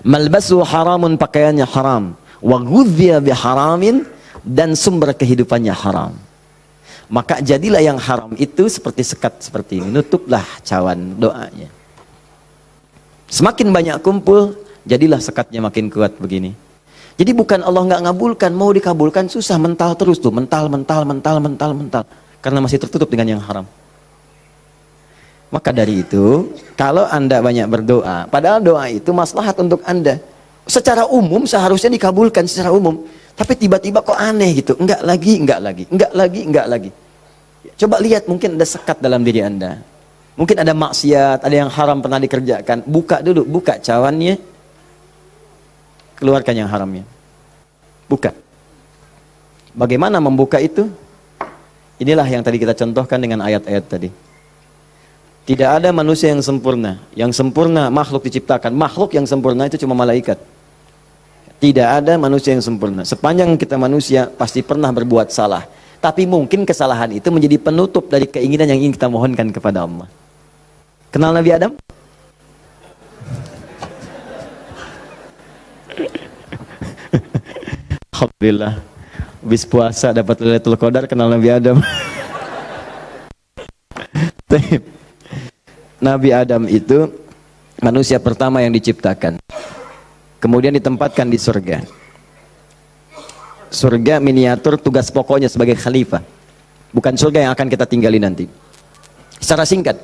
Malbasu haramun, pakaiannya haram. Wa ghudhiya biharamin, dan sumber kehidupannya haram. Maka jadilah yang haram itu seperti sekat seperti ini. Nutuplah cawan doanya. Semakin banyak kumpul, jadilah sekatnya makin kuat begini. Jadi bukan Allah nggak ngabulkan, mau dikabulkan susah, mental terus tuh, mental. Karena masih tertutup dengan yang haram. Maka dari itu, kalau Anda banyak berdoa, padahal doa itu maslahat untuk Anda. Secara umum seharusnya dikabulkan secara umum. Tapi tiba-tiba kok aneh gitu, enggak lagi. Coba lihat, mungkin ada sekat dalam diri Anda. Mungkin ada maksiat, ada yang haram pernah dikerjakan. Buka dulu, buka cawannya. Keluarkan yang haramnya. Buka. Bagaimana membuka itu? Inilah yang tadi kita contohkan dengan ayat-ayat tadi. Tidak ada manusia yang sempurna. Yang sempurna makhluk diciptakan. Makhluk yang sempurna itu cuma malaikat. Tidak ada manusia yang sempurna. Sepanjang kita manusia pasti pernah berbuat salah. Tapi mungkin kesalahan itu menjadi penutup dari keinginan yang ingin kita mohonkan kepada Allah. Kenal Nabi Adam? Alhamdulillah. Habis puasa dapat Lailatul Qadar, kenal Nabi Adam. Nabi Adam itu manusia pertama yang diciptakan. Kemudian ditempatkan di surga. Surga miniatur, tugas pokoknya sebagai khalifah. Bukan surga yang akan kita tinggali nanti. Secara singkat,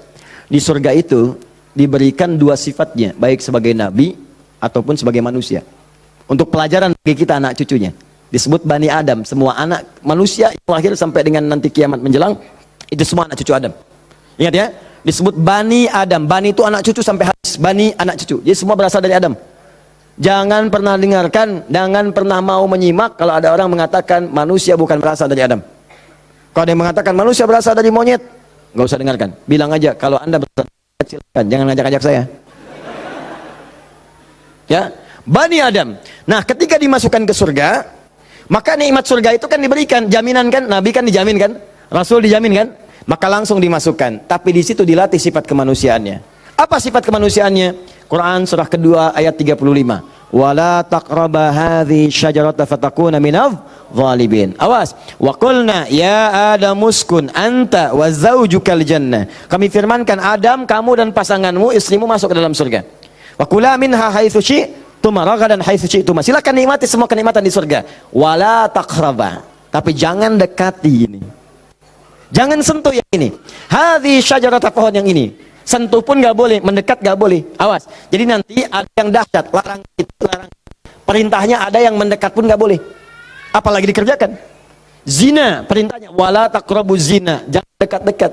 di surga itu diberikan 2 sifatnya, baik sebagai nabi ataupun sebagai manusia. Untuk pelajaran bagi kita anak cucunya. Disebut Bani Adam, semua anak manusia yang lahir sampai dengan nanti kiamat menjelang, itu semua anak cucu Adam. Ingat ya, disebut Bani Adam. Bani itu anak cucu sampai habis, Bani anak cucu. Jadi semua berasal dari Adam. Jangan pernah dengarkan, jangan pernah mau menyimak kalau ada orang mengatakan manusia bukan berasal dari Adam. Kalau ada yang mengatakan manusia berasal dari monyet, nggak usah dengarkan. Bilang aja kalau Anda berasal dari monyet, silakan, jangan ngajak-ngajak saya. Ya, Bani Adam. Nah, ketika dimasukkan ke surga, maka nikmat surga itu kan diberikan, jaminan kan, Nabi kan dijamin kan, Rasul dijamin kan, maka langsung dimasukkan. Tapi di situ dilatih sifat kemanusiaannya. Apa sifat kemanusiaannya? Quran surah kedua ayat 35. Wala taqraba hadhihi syajarata fatakuna minadh zalimin. Awas. Wa qulna ya Adam uskun anta wa zaujukal jannah. Kami firmankan, Adam, kamu dan pasanganmu, istrimu masuk ke dalam surga. Wa kula minha haitsu syi'tum ragadan haitsu syi'tum. Silakan nikmati semua kenikmatan di surga. Wala taqraba. Tapi jangan dekati ini. Jangan sentuh yang ini. Hadhihi syajarata, pohon yang ini. Sentuh pun gak boleh, mendekat gak boleh. Awas. Jadi nanti ada yang dahsyat, larang itu, larang. Perintahnya ada yang mendekat pun gak boleh. Apalagi dikerjakan. Zina, perintahnya wala taqrabu zina, jangan dekat-dekat.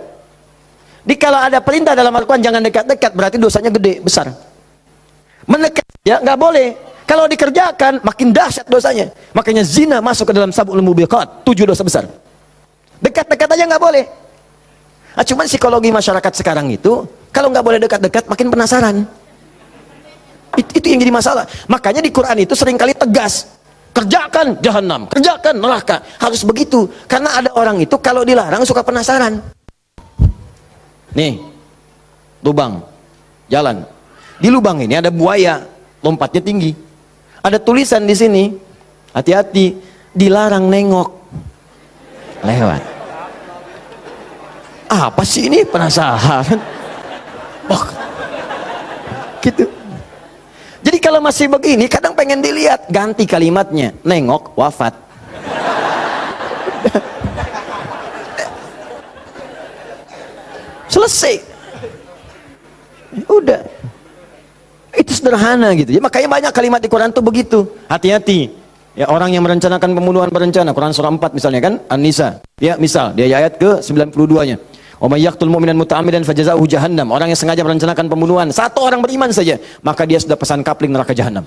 Jadi kalau ada perintah dalam Al-Quran jangan dekat-dekat, berarti dosanya gede, besar. Mendekat ya gak boleh. Kalau dikerjakan makin dahsyat dosanya. Makanya zina masuk ke dalam sab'ul mubiqat, 7 dosa besar. Dekat-dekat aja gak boleh. Nah, cuman psikologi masyarakat sekarang itu, kalau nggak boleh dekat-dekat, makin penasaran. Itu yang jadi masalah. Makanya di Quran itu seringkali tegas. Kerjakan jahanam, kerjakan neraka. Harus begitu. Karena ada orang itu kalau dilarang suka penasaran. Nih, lubang, jalan. Di lubang ini ada buaya, lompatnya tinggi. Ada tulisan di sini, hati-hati, dilarang nengok. Lewat. Apa sih ini? Penasaran. Oh, gitu. Jadi kalau masih begini, kadang pengen dilihat, ganti kalimatnya, nengok, wafat. Selesai. Udah. Itu sederhana gitu. Ya, makanya banyak kalimat di Quran tuh begitu. Hati-hati. Ya, orang yang merencanakan pembunuhan berencana, Quran surah 4 misalnya kan, An-Nisa. Ya, misal, dia ayat ke 92-nya. Wa may yaqtul mu'minan muta'ammidan fajaza'uhu jahannam. Orang yang sengaja merencanakan pembunuhan, satu orang beriman saja, maka dia sudah pesan kapling neraka jahanam.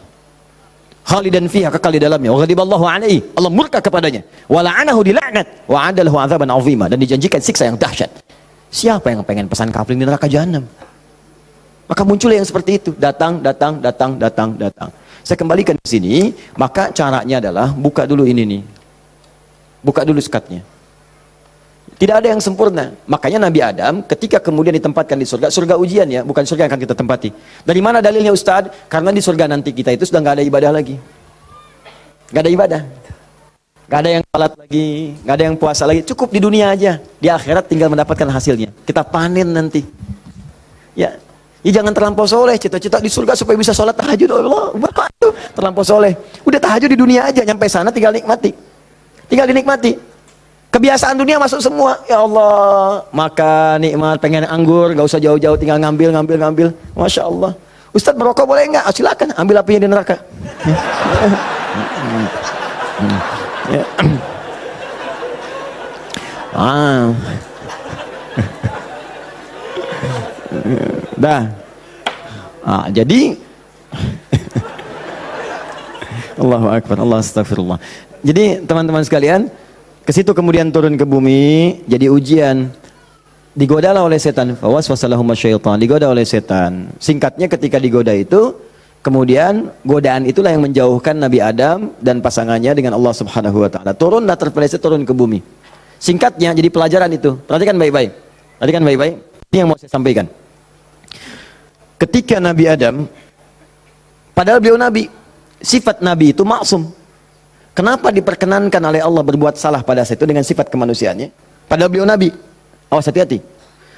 Khalidan fiha, kekal di dalamnya. Wa ghadiballahu alaihi, Allah murka kepadanya. Wa la'anahu dilaknat wa 'adalahu 'adzaban 'azima, dan dijanjikan siksa yang dahsyat. Siapa yang pengen pesan kapling di neraka jahanam? Maka muncul yang seperti itu, datang. Saya kembalikan ke sini, maka caranya adalah buka dulu ini nih. Buka dulu sekatnya. Tidak ada yang sempurna. Makanya Nabi Adam ketika kemudian ditempatkan di surga, surga ujian ya, bukan surga yang akan kita tempati. Dari mana dalilnya Ustaz? Karena di surga nanti kita itu sudah nggak ada ibadah lagi. Nggak ada ibadah. Nggak ada yang salat lagi, nggak ada yang puasa lagi. Cukup di dunia aja. Di akhirat tinggal mendapatkan hasilnya. Kita panen nanti. Ya. Ya jangan terlampau soleh, cita-cita di surga supaya bisa sholat tahajud. Allah, bapak tuh terlampau soleh. Udah tahajud di dunia aja, nyampe sana tinggal nikmati. Tinggal dinikmati. Kebiasaan dunia masuk semua. Ya Allah, makan nikmat, pengen anggur, gak usah jauh-jauh, tinggal ngambil. Masya Allah. Ustadz merokok boleh enggak? Oh, silakan, ambil apinya di neraka. Dah. Jadi Allahu Akbar, Allah astagfirullah. Jadi teman-teman sekalian, ke situ kemudian turun ke bumi, jadi ujian. Digodalah oleh setan, fawaswasalahum syaitan, digoda oleh setan. Singkatnya ketika digoda itu, kemudian godaan itulah yang menjauhkan Nabi Adam dan pasangannya dengan Allah Subhanahu wa taala. Turunlah terpeleset turun ke bumi. Singkatnya jadi pelajaran itu. Perhatikan baik-baik. Ini yang mau saya sampaikan. Ketika Nabi Adam, padahal beliau Nabi, sifat Nabi itu maksum. Kenapa diperkenankan oleh Allah berbuat salah pada saat itu dengan sifat kemanusiaannya? Padahal beliau Nabi. Awas hati-hati.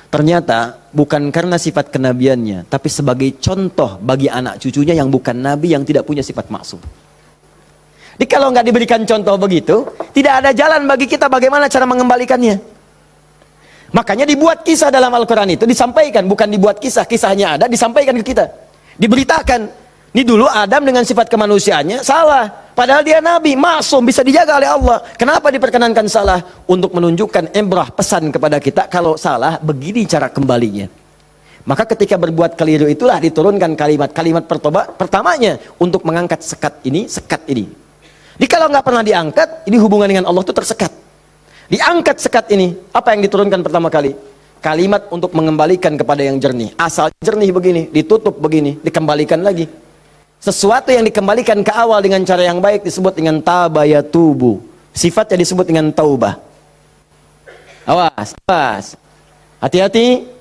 Ternyata bukan karena sifat kenabiannya, tapi sebagai contoh bagi anak cucunya yang bukan Nabi, yang tidak punya sifat maksum. Jadi kalau nggak diberikan contoh begitu, tidak ada jalan bagi kita bagaimana cara mengembalikannya. Makanya dibuat kisah dalam Al-Quran itu, disampaikan, bukan dibuat kisah, kisahnya ada, disampaikan ke kita, diberitakan. Ini dulu Adam dengan sifat kemanusiaannya salah, padahal dia Nabi, maksum, bisa dijaga oleh Allah. Kenapa diperkenankan salah? Untuk menunjukkan ibrah, pesan kepada kita, kalau salah, begini cara kembalinya. Maka ketika berbuat keliru itulah diturunkan kalimat pertamanya, untuk mengangkat sekat ini. Jadi kalau nggak pernah diangkat, ini hubungan dengan Allah itu tersekat. Diangkat sekat ini, apa yang diturunkan pertama kali? Kalimat untuk mengembalikan kepada yang jernih. Asal jernih begini, ditutup begini, dikembalikan lagi. Sesuatu yang dikembalikan ke awal dengan cara yang baik disebut dengan tabayatubu. Sifatnya disebut dengan taubah. Awas. Hati-hati.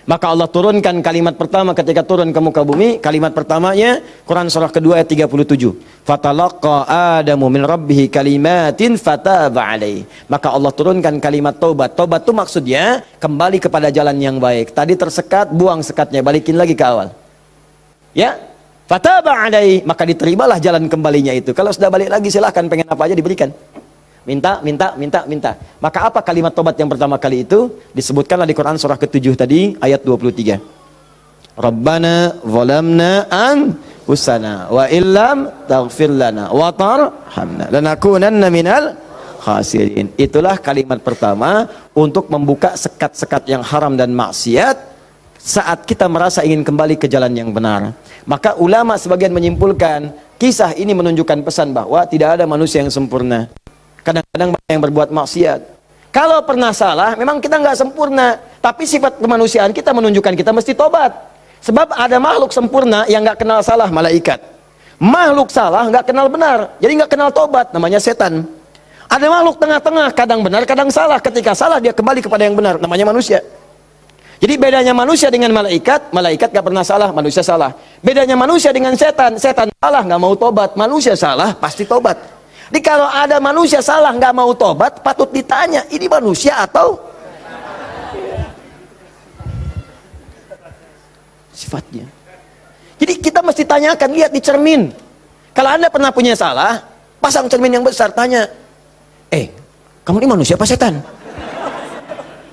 Maka Allah turunkan kalimat pertama ketika turun ke muka bumi. Kalimat pertamanya Quran surah kedua ayat 37. Fatalaqa Adamu min rabbih kalimatin fataba alaih. Maka Allah turunkan kalimat taubat. Taubat itu maksudnya kembali kepada jalan yang baik. Tadi tersekat, buang sekatnya, balikin lagi ke awal. Ya, fataba alaih, maka diterimalah jalan kembalinya itu. Kalau sudah balik lagi silahkan, pengen apa aja diberikan. Minta. Maka apa kalimat tobat yang pertama kali itu? Disebutkanlah di Quran surah ke-7 tadi ayat 23. Rabbana zalamna anfusana wa illam taghfir lana wa tarhamna lanakunanna minal khasirin. Itulah kalimat pertama untuk membuka sekat-sekat yang haram dan maksiat saat kita merasa ingin kembali ke jalan yang benar. Maka ulama sebagian menyimpulkan kisah ini menunjukkan pesan bahwa tidak ada manusia yang sempurna. Kadang-kadang banyak yang berbuat maksiat. Kalau pernah salah, memang kita nggak sempurna. Tapi sifat kemanusiaan kita menunjukkan kita mesti tobat. Sebab ada makhluk sempurna yang nggak kenal salah, malaikat. Makhluk salah nggak kenal benar, jadi nggak kenal tobat, namanya setan. Ada makhluk tengah-tengah, kadang benar, kadang salah. Ketika salah dia kembali kepada yang benar, namanya manusia. Jadi bedanya manusia dengan malaikat, malaikat gak pernah salah, manusia salah. Bedanya manusia dengan setan, setan salah gak mau tobat, manusia salah pasti tobat. Jadi kalau ada manusia salah gak mau tobat, patut ditanya, ini manusia atau sifatnya. Jadi kita mesti tanyakan, lihat di cermin. Kalau Anda pernah punya salah, pasang cermin yang besar, tanya, kamu ini manusia apa setan?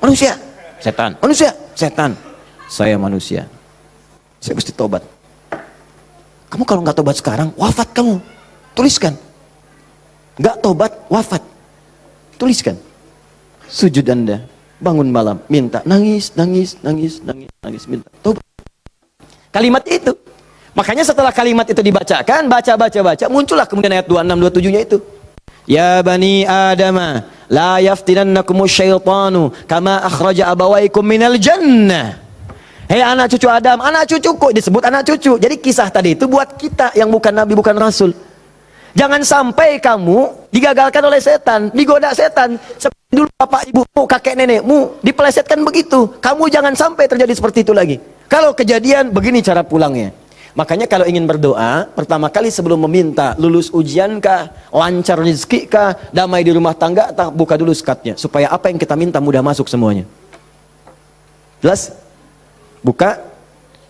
Manusia. Setan. Manusia. Setan. Saya manusia. Saya mesti tobat. Kamu kalau nggak tobat sekarang, wafat kamu. Tuliskan. Nggak tobat, wafat. Tuliskan. Sujud Anda. Bangun malam. Minta. Nangis, nangis, nangis, nangis, nangis. Minta. Tobat. Kalimat itu. Makanya setelah kalimat itu dibacakan, baca, muncullah kemudian ayat 26, 27-nya itu. Ya bani Adama, la yaftinannakumus syaitanu kama akhraja abawaikum minal jannah. Hei anak cucu Adam, anak cucuku, disebut anak cucu. Jadi kisah tadi itu buat kita yang bukan nabi, bukan rasul. Jangan sampai kamu digagalkan oleh setan, digoda setan. Seperti dulu bapak ibumu, kakek nenekmu dipelesetkan begitu. Kamu jangan sampai terjadi seperti itu lagi. Kalau kejadian begini cara pulangnya. Makanya kalau ingin berdoa, pertama kali sebelum meminta lulus ujian kah, lancar rezeki kah, damai di rumah tangga, buka dulu skatnya. Supaya apa yang kita minta mudah masuk semuanya. Jelas? Buka.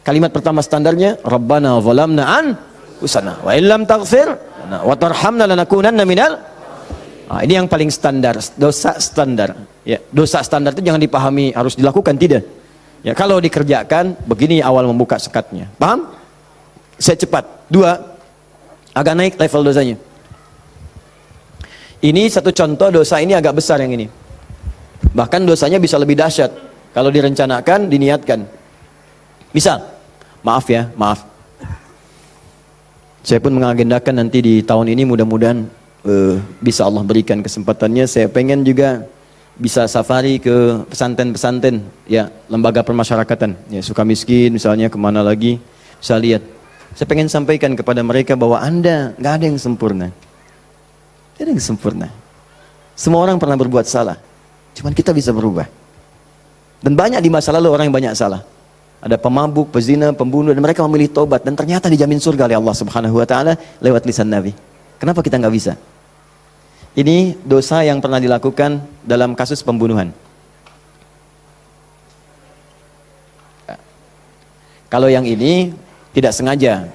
Kalimat pertama standarnya, Rabbana zalamna anfusana wa illam taghfir wa tarhamna lanakunanna minal. Ini yang paling standar, dosa standar. Ya, dosa standar itu jangan dipahami harus dilakukan, tidak. Ya, kalau dikerjakan, begini awal membuka sekatnya. Paham? Saya cepat. 2, agak naik level dosanya. Ini satu contoh dosa ini agak besar yang ini. Bahkan dosanya bisa lebih dahsyat kalau direncanakan, diniatkan. Misal, maaf ya, maaf. Saya pun mengagendakan nanti di tahun ini mudah-mudahan bisa Allah berikan kesempatannya. Saya pengen juga bisa safari ke pesantren-pesantren, ya, lembaga permasyarakatan, ya, Sukamiskin misalnya, kemana lagi, bisa lihat. Saya pengen sampaikan kepada mereka bahwa Anda nggak ada yang sempurna. Tidak ada yang sempurna. Semua orang pernah berbuat salah. Cuman kita bisa berubah. Dan banyak di masa lalu orang yang banyak salah. Ada pemabuk, pezina, pembunuh, dan mereka memilih tobat. Dan ternyata dijamin surga oleh Allah Subhanahu Wa Taala lewat lisan Nabi. Kenapa kita nggak bisa? Ini dosa yang pernah dilakukan dalam kasus pembunuhan. Kalau yang ini tidak sengaja,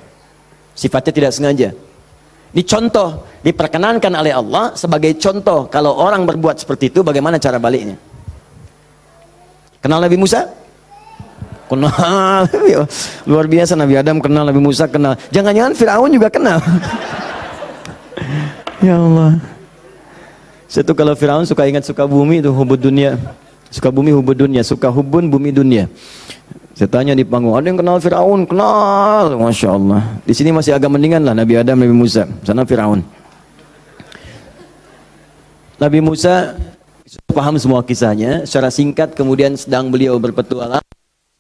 sifatnya tidak sengaja. Ini contoh, diperkenankan oleh Allah sebagai contoh. Kalau orang berbuat seperti itu, bagaimana cara baliknya? Kenal Nabi Musa? Kenal. Luar biasa, Nabi Adam kenal, Nabi Musa kenal. Jangan-jangan Fir'aun juga kenal. Ya Allah. Saya tuh kalau Fir'aun suka ingat suka bumi itu, hubud dunia. Suka bumi, hubud dunia. Suka hubun, bumi dunia. Saya tanya di panggung, ada yang kenal Fir'aun? Kenal, Masya Allah. Di sini masih agak mendingan lah Nabi Adam, Nabi Musa. Sana Fir'aun. Nabi Musa paham semua kisahnya. Secara singkat, kemudian sedang beliau berpetualang.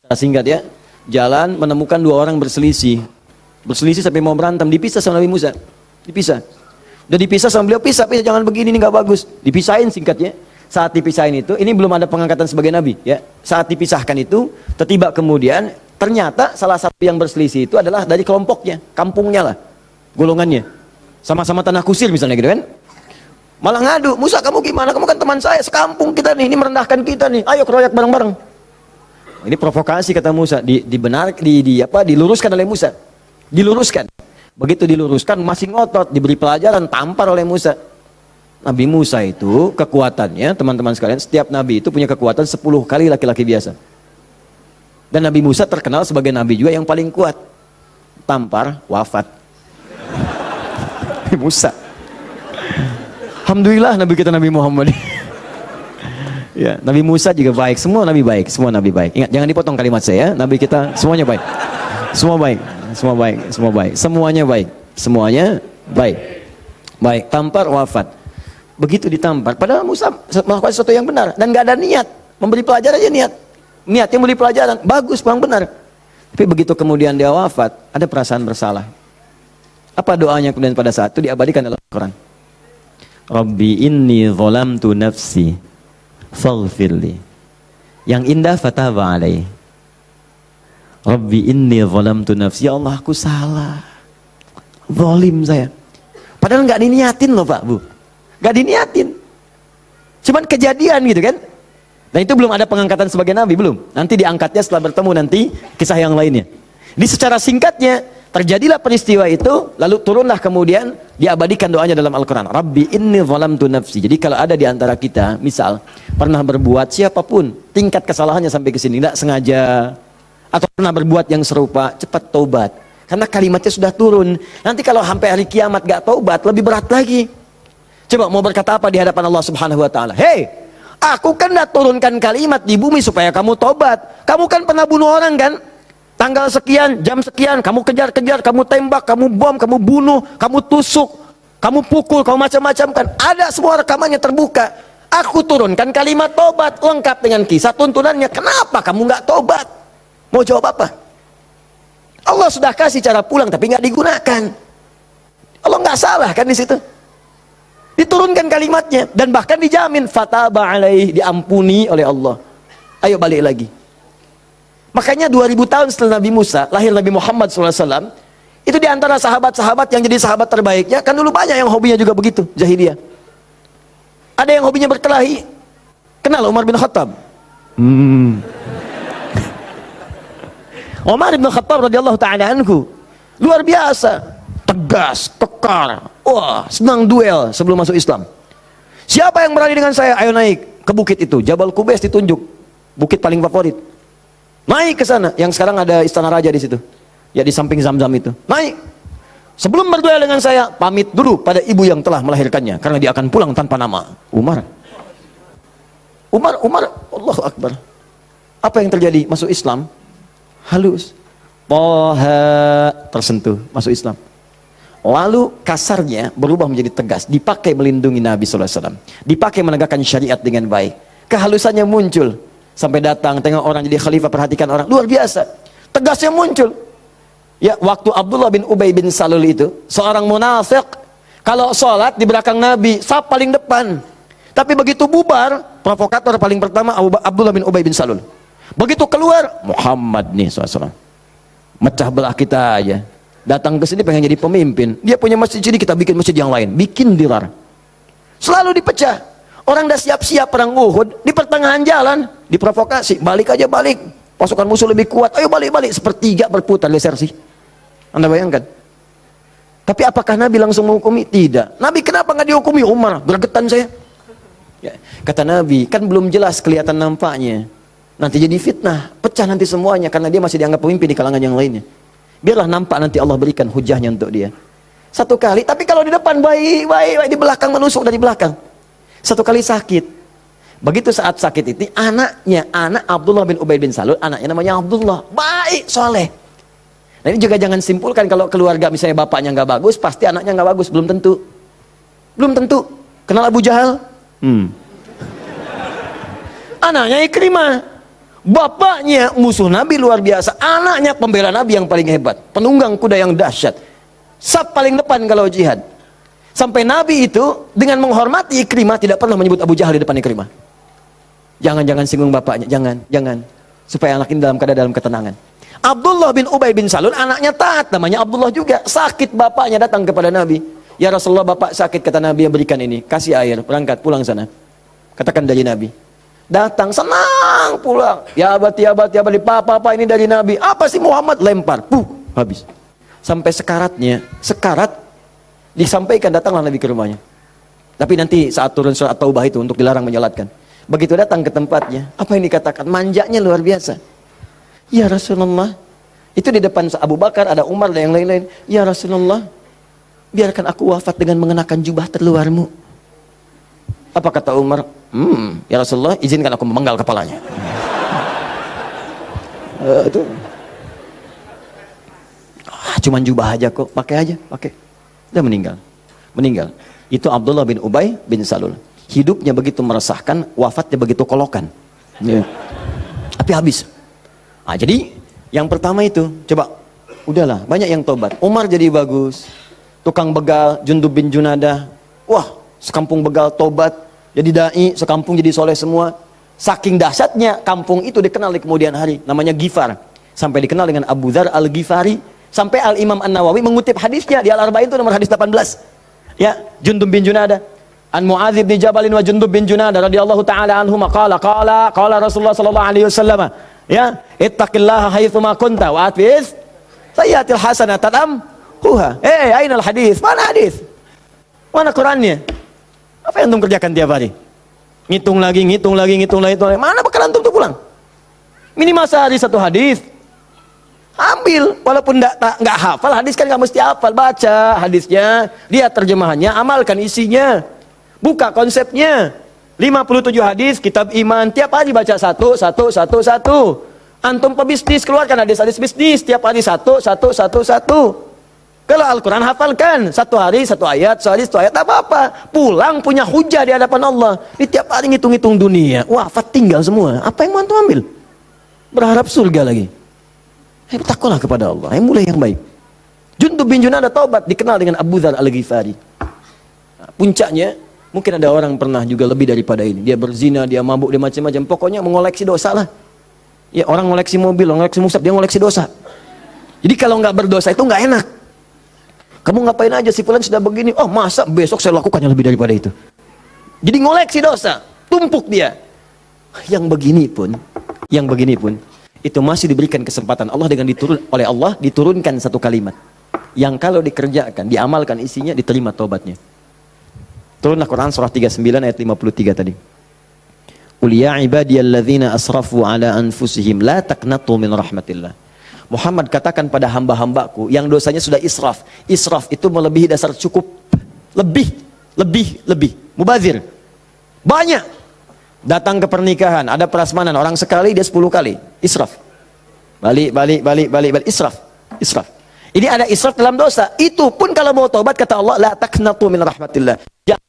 Secara singkat ya, jalan menemukan 2 orang berselisih. Berselisih sampai mau berantem, dipisah sama Nabi Musa. Dipisah. Udah dipisah sama beliau, pisah, jangan begini, ini nggak bagus. Dipisahin singkatnya. Saat dipisahin itu, ini belum ada pengangkatan sebagai nabi, ya. Saat dipisahkan itu, tiba kemudian ternyata salah satu yang berselisih itu adalah dari kelompoknya, kampungnya lah, golongannya. Sama-sama tanah kusir misalnya gitu kan. Malah ngadu, Musa kamu gimana? Kamu kan teman saya, sekampung kita nih, ini merendahkan kita nih. Ayo keroyak bareng-bareng. Ini provokasi kata Musa, diluruskan oleh Musa. Diluruskan. Begitu diluruskan masih ngotot, diberi pelajaran, tampar oleh Musa. Nabi Musa itu kekuatannya, teman-teman sekalian, setiap nabi itu punya kekuatan 10 kali laki-laki biasa. Dan Nabi Musa terkenal sebagai nabi juga yang paling kuat. Tampar, wafat. Nabi Musa. Alhamdulillah Nabi kita Nabi Muhammad. Ya, Nabi Musa juga baik, semua nabi baik, semua nabi baik. Ingat, jangan dipotong kalimat saya, nabi kita semuanya baik. Semua baik, semua baik, semua baik. Semuanya baik, semuanya baik. Baik, tampar, wafat. Begitu ditampar, padahal Musa melakukan sesuatu yang benar dan gak ada niat memberi pelajaran aja, niatnya memberi pelajaran bagus, bang, benar. Tapi begitu kemudian dia wafat, ada perasaan bersalah. Apa doanya kemudian pada saat itu diabadikan dalam Al-Quran? Rabbi inni zalamtu nafsi faghfirli. Yang indah fataba alaih. Rabbi inni zalamtu nafsi, ya Allah aku salah, zalim saya. Padahal nggak diniatin loh Pak Bu, nggak diniatin, cuman kejadian gitu kan. Dan itu belum ada pengangkatan sebagai nabi, belum. Nanti diangkatnya setelah bertemu nanti kisah yang lainnya. Di secara singkatnya terjadilah peristiwa itu, lalu turunlah kemudian diabadikan doanya dalam Al-Quran, Rabbi inni zalamtu nafsi. Jadi kalau ada di antara kita misal pernah berbuat, siapapun tingkat kesalahannya sampai ke sini, tidak sengaja atau pernah berbuat yang serupa, cepat taubat, karena kalimatnya sudah turun. Nanti kalau sampai hari kiamat gak taubat, lebih berat lagi. Coba mau berkata apa di hadapan Allah Subhanahu wa taala? Hei, aku kan dah turunkan kalimat di bumi supaya kamu taubat. Kamu kan pernah bunuh orang kan? Tanggal sekian, jam sekian, kamu kejar-kejar, kamu tembak, kamu bom, kamu bunuh, kamu tusuk, kamu pukul, kamu macam-macam kan? Ada semua rekamannya terbuka. Aku turunkan kalimat taubat lengkap dengan kisah tuntunannya. Kenapa kamu nggak taubat? Mau jawab apa? Allah sudah kasih cara pulang tapi nggak digunakan. Allah nggak salah kan di situ. Diturunkan kalimatnya dan bahkan dijamin fataba alaih, diampuni oleh Allah. Ayo balik lagi. Makanya 2000 tahun setelah Nabi Musa lahir Nabi Muhammad SAW, itu diantara sahabat-sahabat yang jadi sahabat terbaiknya kan dulu banyak yang hobinya juga begitu, jahiliyah. Ada yang hobinya berkelahi. Kenal Umar bin Khattab? Umar bin Khattab radhiyallahu ta'ala anhu luar biasa, tegas, kekar, wah senang duel sebelum masuk Islam. Siapa yang berani dengan saya? Ayo naik ke bukit itu, Jabal Qubais ditunjuk, bukit paling favorit. Naik ke sana, yang sekarang ada istana raja di situ, ya di samping Zam-Zam itu. Naik. Sebelum berduel dengan saya, pamit dulu pada ibu yang telah melahirkannya, karena dia akan pulang tanpa nama. Umar, Allahu Akbar. Apa yang terjadi? Masuk Islam halus, Toha tersentuh, masuk Islam. Lalu kasarnya berubah menjadi tegas, dipakai melindungi Nabi SAW, dipakai menegakkan syariat dengan baik. Kehalusannya muncul, sampai datang tengok orang jadi khalifah, perhatikan orang, luar biasa. Tegasnya muncul. Ya, waktu Abdullah bin Ubay bin Salul itu seorang munafik, kalau sholat di belakang Nabi, saf paling depan. Tapi begitu bubar, provokator paling pertama Abdullah bin Ubay bin Salul. Begitu keluar, Muhammad nih SAW, mecah belah kita aja. Datang ke sini pengen jadi pemimpin. Dia punya masjid sini, kita bikin masjid yang lain, bikin dirar. Selalu dipecah. Orang dah siap-siap perang Uhud, di pertengahan jalan diprovokasi, balik aja balik. Pasukan musuh lebih kuat, ayo balik-balik. Sepertiga berputar desersi. Anda bayangkan. Tapi apakah Nabi langsung menghukumi? Tidak. Nabi kenapa nggak dihukumi? Umar, gregetan saya. Ya, kata Nabi, kan belum jelas kelihatan nampaknya. Nanti jadi fitnah, pecah nanti semuanya, karena dia masih dianggap pemimpin di kalangan yang lainnya. Biarlah nampak, nanti Allah berikan hujahnya untuk dia. Satu kali, tapi kalau di depan baik, di belakang menusuk dari belakang. Satu kali sakit. Begitu saat sakit itu, anak Abdullah bin Ubay bin Salul, anaknya namanya Abdullah, baik, soleh. Nah ini juga jangan simpulkan kalau keluarga misalnya bapaknya nggak bagus, pasti anaknya nggak bagus. Belum tentu. Belum tentu. Kenal Abu Jahal? Anaknya Ikrimah. Bapaknya musuh Nabi luar biasa, anaknya pembela Nabi yang paling hebat, penunggang kuda yang dahsyat, saf paling depan kalau jihad. Sampai Nabi itu dengan menghormati Ikrimah tidak pernah menyebut Abu Jahal di depan Ikrimah. Jangan singgung bapaknya, jangan, supaya anak ini dalam ketenangan. Abdullah bin Ubay bin Salul anaknya taat, namanya Abdullah juga. Sakit bapaknya, datang kepada Nabi, ya Rasulullah, bapak sakit, kata Nabi, berikan ini, kasih air, berangkat pulang sana. Katakan dari Nabi. Datang senang pulang, ya abati, papa ini dari Nabi. Apa sih Muhammad? Lempar, habis. Sampai sekarat disampaikan, datanglah Nabi ke rumahnya. Tapi nanti saat turun surat Taubah itu untuk dilarang menyolatkan. Begitu datang ke tempatnya, apa yang dikatakan? Manjanya luar biasa. Ya Rasulullah, itu di depan Abu Bakar, ada Umar dan yang lain-lain. Ya Rasulullah, biarkan aku wafat dengan mengenakan jubah terluarmu. Apa kata Umar? Ya Rasulullah, izinkan aku memenggal kepalanya. Cuman jubah aja kok, pakai. Dia meninggal. Itu Abdullah bin Ubay bin Salul. Hidupnya begitu meresahkan, wafatnya begitu kolokan. Tapi habis. Jadi yang pertama itu, coba, udahlah, banyak yang tobat. Umar jadi bagus. Tukang begal, Jundub bin Junadah, wah, sekampung begal tobat. Jadi dai, sekampung jadi soleh semua. Saking dahsyatnya, kampung itu dikenal di kemudian hari. Namanya Gifar. Sampai dikenal dengan Abu Dzar Al-Ghifari. Sampai Al-Imam An-Nawawi mengutip hadisnya di Al-Arba'in itu nomor hadis 18. Ya, Jundub bin Junada. An Mu'adz bin Jabal wa Jundub bin Junada radhiyallahu taala anhuma qala Rasulullah sallallahu alaihi wasallam, ya, ittaqillaha haitsu ma kunta wa atbiz sayyatil hasanata tamhuha. Ainal hadis? Mana hadis? Mana Qurannya? Apa yang antum kerjakan tiap hari? Ngitung lagi. Mana bekal antum tuh pulang? Minimal sehari satu hadis. Ambil, walaupun nggak hafal hadis kan nggak mesti hafal, baca hadisnya, lihat terjemahannya, amalkan isinya, buka konsepnya. 57 hadis kitab iman, tiap hari baca satu. Antum pebisnis, keluarkan hadis-hadis bisnis, tiap hari satu. Kalau Al-Quran hafalkan, satu hari satu ayat, tak apa-apa. Pulang punya hujah di hadapan Allah. Di tiap hari ngitung-ngitung dunia, wafat tinggal semua. Apa yang mau antum ambil? Berharap surga lagi. Takutlah kepada Allah, mulai yang baik. Jundub bin Junada taubat, dikenal dengan Abu Dzar Al-Ghifari. Nah, puncaknya, mungkin ada orang pernah juga lebih daripada ini. Dia berzina, dia mabuk, dia macam-macam. Pokoknya mengoleksi dosa lah. Ya, orang ngoleksi mobil, ngoleksi musab, dia ngoleksi dosa. Jadi kalau nggak berdosa itu nggak enak. Kamu ngapain aja, si fulan sudah begini. Oh, masa besok saya lakukan yang lebih daripada itu. Jadi ngoleksi dosa, tumpuk dia. Yang begini pun itu masih diberikan kesempatan Allah dengan oleh Allah diturunkan satu kalimat yang kalau dikerjakan, diamalkan isinya, diterima taubatnya. Turunlah Quran surah 39 ayat 53 tadi. Qul ya ibadiyalladzina asrafu ala anfusihim la taqnatu min rahmatillah. Muhammad katakan pada hamba-hambaku yang dosanya sudah israf. Israf itu melebihi dasar cukup. Lebih. Mubazir. Banyak. Datang ke pernikahan, ada prasmanan, orang sekali dia 10 kali. Israf. Balik. Israf. Ini ada israf dalam dosa. Itu pun kalau mau taubat kata Allah, la taqnatu min rahmatillah. Jangan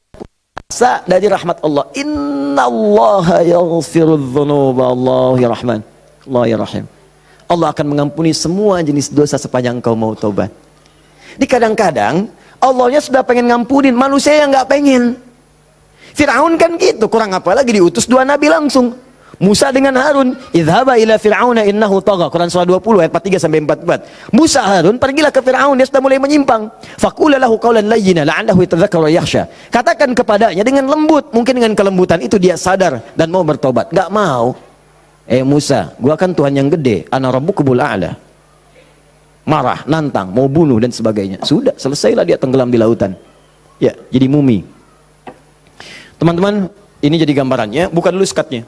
puasa dari rahmat Allah. Innallaha yaghfirudz dzunuba, Allah ya Rahman. Allah ya Rahim. Allah akan mengampuni semua jenis dosa sepanjang kau mau taubat. Di kadang-kadang Allahnya sudah pengen ngampunin, manusia yang nggak pengen. Fir'aun kan gitu, kurang apa lagi diutus 2 nabi langsung. Musa dengan Harun, idhaba ila fir'auna innahu tagha. Quran surah 20 ayat 43 sampai 44. Musa Harun pergilah ke Fir'aun, dia sudah mulai menyimpang. Faqula lahu qawlan layyina la'allahu yatadhakkaru wa yakhsha. Katakan kepadanya dengan lembut, mungkin dengan kelembutan itu dia sadar dan mau bertobat. Enggak mau. Musa, gua kan Tuhan yang gede, ana rabbukumul a'la. Marah, nantang, mau bunuh dan sebagainya. Sudah, selesailah dia tenggelam di lautan. Ya, jadi mumi. Teman-teman, ini jadi gambarannya, buka dulu skatnya.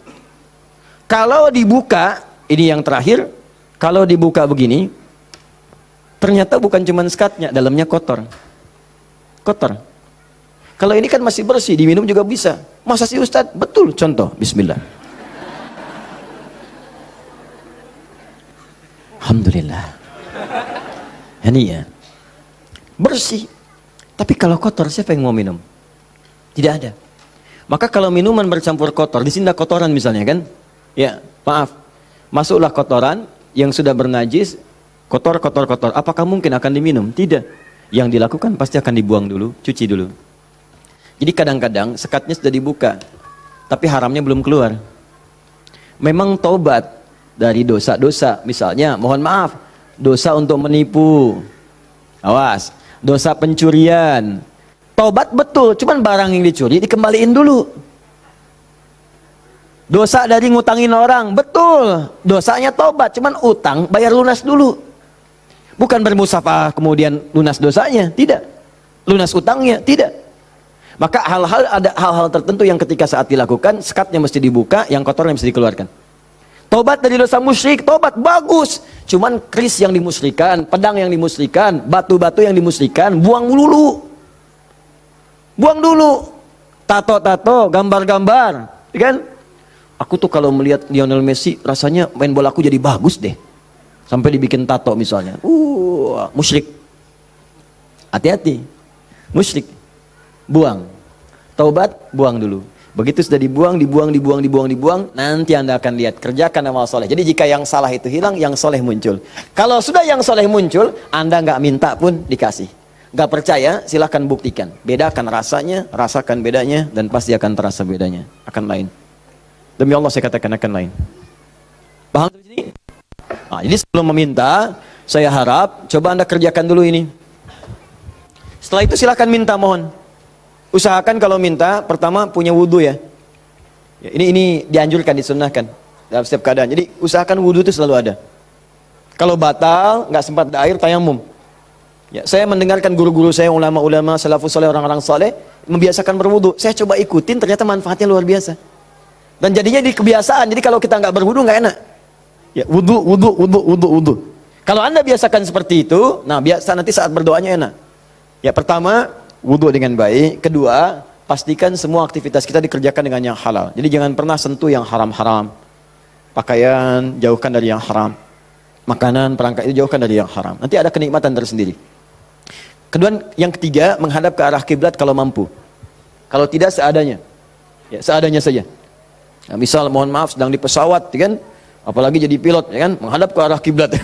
Kalau dibuka, ini yang terakhir, kalau dibuka begini, ternyata bukan cuma skatnya, dalamnya kotor. Kalau ini kan masih bersih, diminum juga bisa. Masa sih Ustadz? Betul, contoh, bismillah. Alhamdulillah. Ini ya, bersih. Tapi kalau kotor, siapa yang mau minum? Tidak ada. Maka kalau minuman bercampur kotor, di sini ada kotoran misalnya kan? Ya, maaf. Masuklah kotoran yang sudah bernajis, kotor. Apakah mungkin akan diminum? Tidak. Yang dilakukan pasti akan dibuang dulu, cuci dulu. Jadi kadang-kadang sekatnya sudah dibuka, tapi haramnya belum keluar. Memang taubat dari dosa-dosa, misalnya, mohon maaf, dosa untuk menipu. Awas, dosa pencurian. Tobat betul, cuman barang yang dicuri dikembaliin dulu. Dosa dari ngutangin orang, betul. Dosanya tobat, cuman utang bayar lunas dulu. Bukan bermusafah kemudian lunas dosanya, tidak. Lunas utangnya, tidak. Maka ada hal-hal tertentu yang ketika saat dilakukan, sekatnya mesti dibuka, yang kotornya mesti dikeluarkan. Tobat dari dosa musyrik, tobat bagus. Cuman keris yang dimusyrikan, pedang yang dimusyrikan, batu-batu yang dimusyrikan, buang dulu. Buang dulu. Tato-tato, gambar-gambar, kan? Aku tuh kalau melihat Lionel Messi, rasanya main bola aku jadi bagus deh. Sampai dibikin tato misalnya. Musyrik. Hati-hati. Musyrik. Buang. Taubat, buang dulu. Begitu sudah dibuang, nanti Anda akan lihat, kerjakan amal soleh. Jadi jika yang salah itu hilang, yang soleh muncul. Kalau sudah yang soleh muncul, Anda nggak minta pun dikasih. Nggak percaya, silahkan buktikan. Bedakan rasanya, rasakan bedanya, dan pasti akan terasa bedanya. Akan lain. Demi Allah saya katakan akan lain. Paham di sini? Nah, jadi sebelum meminta, saya harap coba Anda kerjakan dulu ini. Setelah itu silakan minta, mohon. Usahakan kalau minta, pertama punya wudhu ya. Ini dianjurkan, disunnahkan dalam setiap keadaan. Jadi usahakan wudhu itu selalu ada. Kalau batal, nggak sempat ada air, tayamum. Ya, saya mendengarkan guru-guru saya, ulama-ulama, salafus saleh, orang-orang saleh membiasakan berwudhu. Saya coba ikutin, ternyata manfaatnya luar biasa. Dan jadinya di kebiasaan. Jadi kalau kita nggak berwudhu nggak enak. Ya, wudhu. Kalau Anda biasakan seperti itu, nah biasa nanti saat berdoanya enak. Ya, pertama, wudhu dengan baik. Kedua, pastikan semua aktivitas kita dikerjakan dengan yang halal. Jadi jangan pernah sentuh yang haram-haram. Pakaian, jauhkan dari yang haram. Makanan, perangkat itu jauhkan dari yang haram. Nanti ada kenikmatan tersendiri. Kedua, yang ketiga, menghadap ke arah kiblat kalau mampu. Kalau tidak, seadanya. Ya, seadanya saja. Nah, misal, mohon maaf, sedang di pesawat, kan? Apalagi jadi pilot, ya kan? Menghadap ke arah kiblat.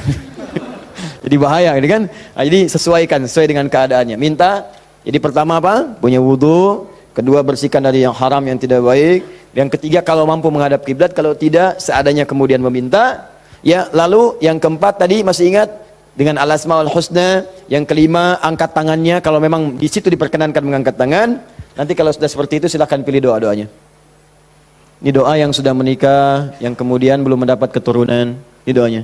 Jadi bahaya, gitu kan? Nah, jadi sesuai dengan keadaannya. Minta, jadi pertama apa? Punya wudhu. Kedua, bersihkan dari yang haram, yang tidak baik. Yang ketiga, kalau mampu menghadap kiblat. Kalau tidak, seadanya kemudian meminta. Ya, lalu yang keempat tadi masih ingat? Dengan al-asmaul husna. Yang kelima, angkat tangannya. Kalau memang di situ diperkenankan mengangkat tangan. Nanti kalau sudah seperti itu, silakan pilih doa-doanya. Ini doa yang sudah menikah, yang kemudian belum mendapat keturunan. Ini doanya.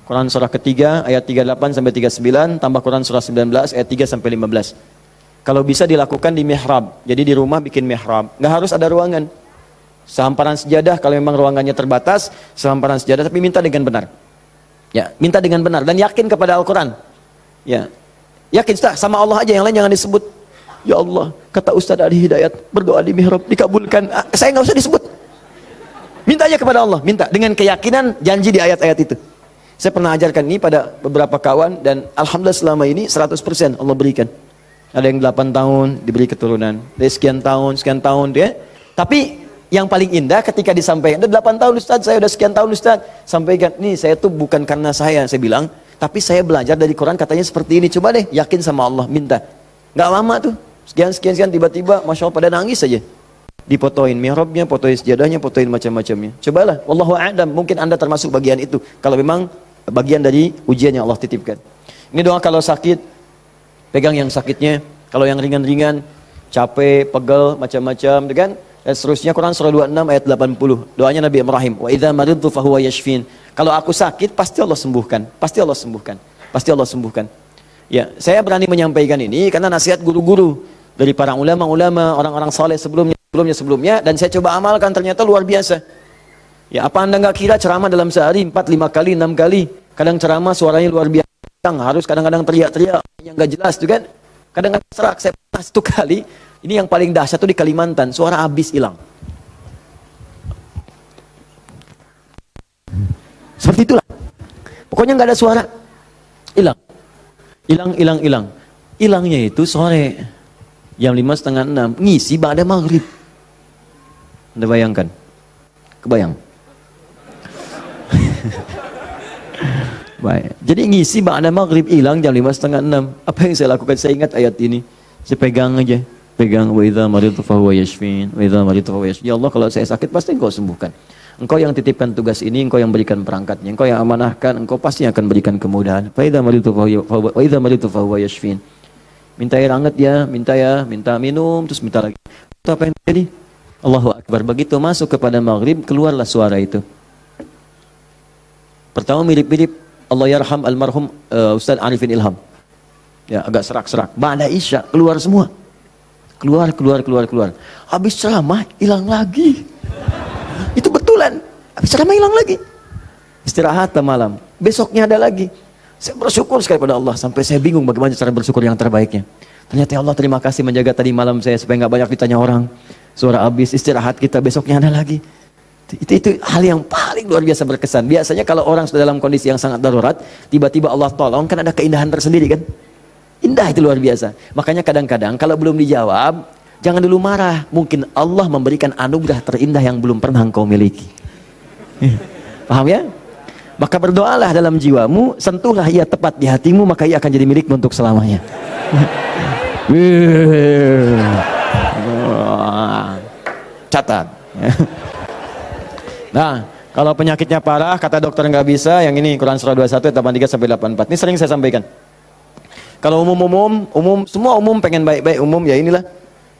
Quran surah ketiga ayat 38 sampai 39, tambah Quran surah 19 ayat 3 sampai 15. Kalau bisa dilakukan di mihrab. Jadi di rumah bikin mihrab. Nggak harus ada ruangan. Sehamparan sejadah, kalau memang ruangannya terbatas, sehamparan sejadah, tapi minta dengan benar. Ya, minta dengan benar dan yakin kepada Al-Quran. Ya, yakin sama Allah aja, yang lain jangan disebut. Ya Allah, kata Ustaz Ali Hidayat, berdoa di mihrab dikabulkan. Saya nggak usah disebut. Minta aja kepada Allah, minta dengan keyakinan janji di ayat-ayat itu. Saya pernah ajarkan ini pada beberapa kawan dan alhamdulillah selama ini 100% Allah berikan. Ada yang 8 tahun diberi keturunan, dari sekian tahun dia. Tapi yang paling indah ketika disampaikan, ada 8 tahun Ustaz, saya udah sekian tahun Ustaz. Sampaikan, nih saya tuh bukan karena saya bilang, tapi saya belajar dari Quran katanya seperti ini. Coba deh, yakin sama Allah, minta. Nggak lama tuh, sekian, tiba-tiba Masya Allah pada nangis saja. Dipotoin mihrabnya, potoin sejadahnya, potoin macam-macamnya. Cobalah, wallahu a'lam, mungkin Anda termasuk bagian itu. Kalau memang bagian dari ujian yang Allah titipkan. Ini doa kalau sakit, pegang yang sakitnya. Kalau yang ringan-ringan, capek, pegel, macam-macam, kan? Dan seterusnya Quran surah 26 ayat 80. Doanya Nabi Ibrahim, wa idza maridtu fahuwa yashfin. Kalau aku sakit, pasti Allah sembuhkan. Pasti Allah sembuhkan. Pasti Allah sembuhkan. Ya, saya berani menyampaikan ini karena nasihat guru-guru dari para ulama-ulama, orang-orang saleh sebelumnya, dan saya coba amalkan, ternyata luar biasa. Ya, apa Anda nggak kira ceramah dalam sehari 4, 5 kali, 6 kali? Kadang ceramah suaranya luar biasa, harus kadang-kadang teriak-teriak yang nggak jelas tuh kan? Kadang-kadang serak. Saya pernah 1 kali, ini yang paling dahsyat tuh di Kalimantan, suara habis hilang. Seperti itulah. Pokoknya nggak ada suara. Hilang. Hilangnya itu sore. Jam 5:30, 6, ngisi ba'da maghrib. Anda bayangkan? Kebayang? Baik. Jadi ngisi ba'da maghrib hilang jam 5:30, 6. Apa yang saya lakukan? Saya ingat ayat ini. Saya pegang aja. Pegang, wa idza maridtu fahuwa yashfin. Wa idza maridtu fahuwa yashfin. Ya Allah, kalau saya sakit pasti Engkau sembuhkan. Engkau yang titipkan tugas ini, Engkau yang berikan perangkatnya, Engkau yang amanahkan, Engkau pasti akan berikan kemudahan. Fa idza maridtu fahuwa yashfin. Minta air hangat ya, minta minum, terus minta lagi. Itu apa yang terjadi? Allahu Akbar. Begitu masuk kepada maghrib, keluarlah suara itu. Pertama mirip-mirip Allah yarham almarhum Ustaz Arifin Ilham. Ya, agak serak-serak. Ba'da Isya keluar semua. Keluar. Habis ceramah hilang lagi. Itu betulan. Habis ceramah hilang lagi. Istirahat malam. Besoknya ada lagi. Saya bersyukur sekali pada Allah, sampai saya bingung bagaimana cara bersyukur yang terbaiknya. Ternyata ya Allah, terima kasih menjaga tadi malam saya supaya nggak banyak ditanya orang. Suara habis, istirahat kita, besoknya ada lagi. Itu hal yang paling luar biasa berkesan. Biasanya kalau orang sudah dalam kondisi yang sangat darurat, tiba-tiba Allah tolong, kan ada keindahan tersendiri kan? Indah, itu luar biasa. Makanya kadang-kadang kalau belum dijawab, jangan dulu marah. Mungkin Allah memberikan anugerah terindah yang belum pernah engkau miliki. Paham ya? Maka berdoalah dalam jiwamu, sentuhlah ia tepat di hatimu, maka ia akan jadi milikmu untuk selamanya. Catat. Nah, Kalau penyakitnya parah, kata dokter nggak bisa, yang ini Quran surah 21 ayat 83 sampai 84. Ini sering saya sampaikan. Kalau umum, semua umum pengen baik-baik umum, ya inilah.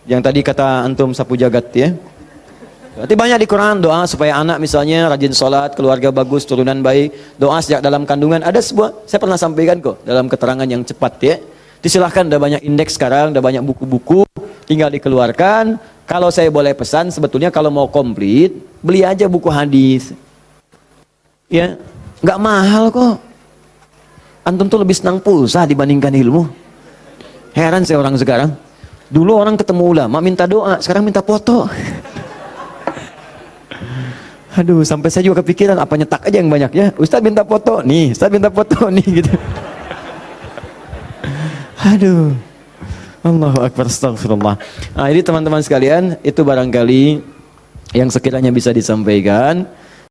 Yang tadi kata antum sapu jagat ya. Berarti banyak di Quran doa supaya anak misalnya rajin sholat, keluarga bagus, turunan baik, doa sejak dalam kandungan. Ada sebuah, saya pernah sampaikan kok dalam keterangan yang cepat ya. Disilahkan, ada banyak indeks sekarang, ada banyak buku-buku, tinggal dikeluarkan. Kalau saya boleh pesan, sebetulnya kalau mau komplit, beli aja buku hadis. Ya, nggak mahal kok. Antum tuh lebih senang pulsa dibandingkan ilmu. Heran saya orang sekarang. Dulu orang ketemu ulama minta doa, sekarang minta foto. Aduh, sampai saya juga kepikiran apa nyetak aja yang banyak ya. Ustaz minta foto, nih, Ustaz minta foto nih gitu. Aduh. Allahu Akbar, astagfirullah. Nah, ini teman-teman sekalian, itu barangkali yang sekiranya bisa disampaikan.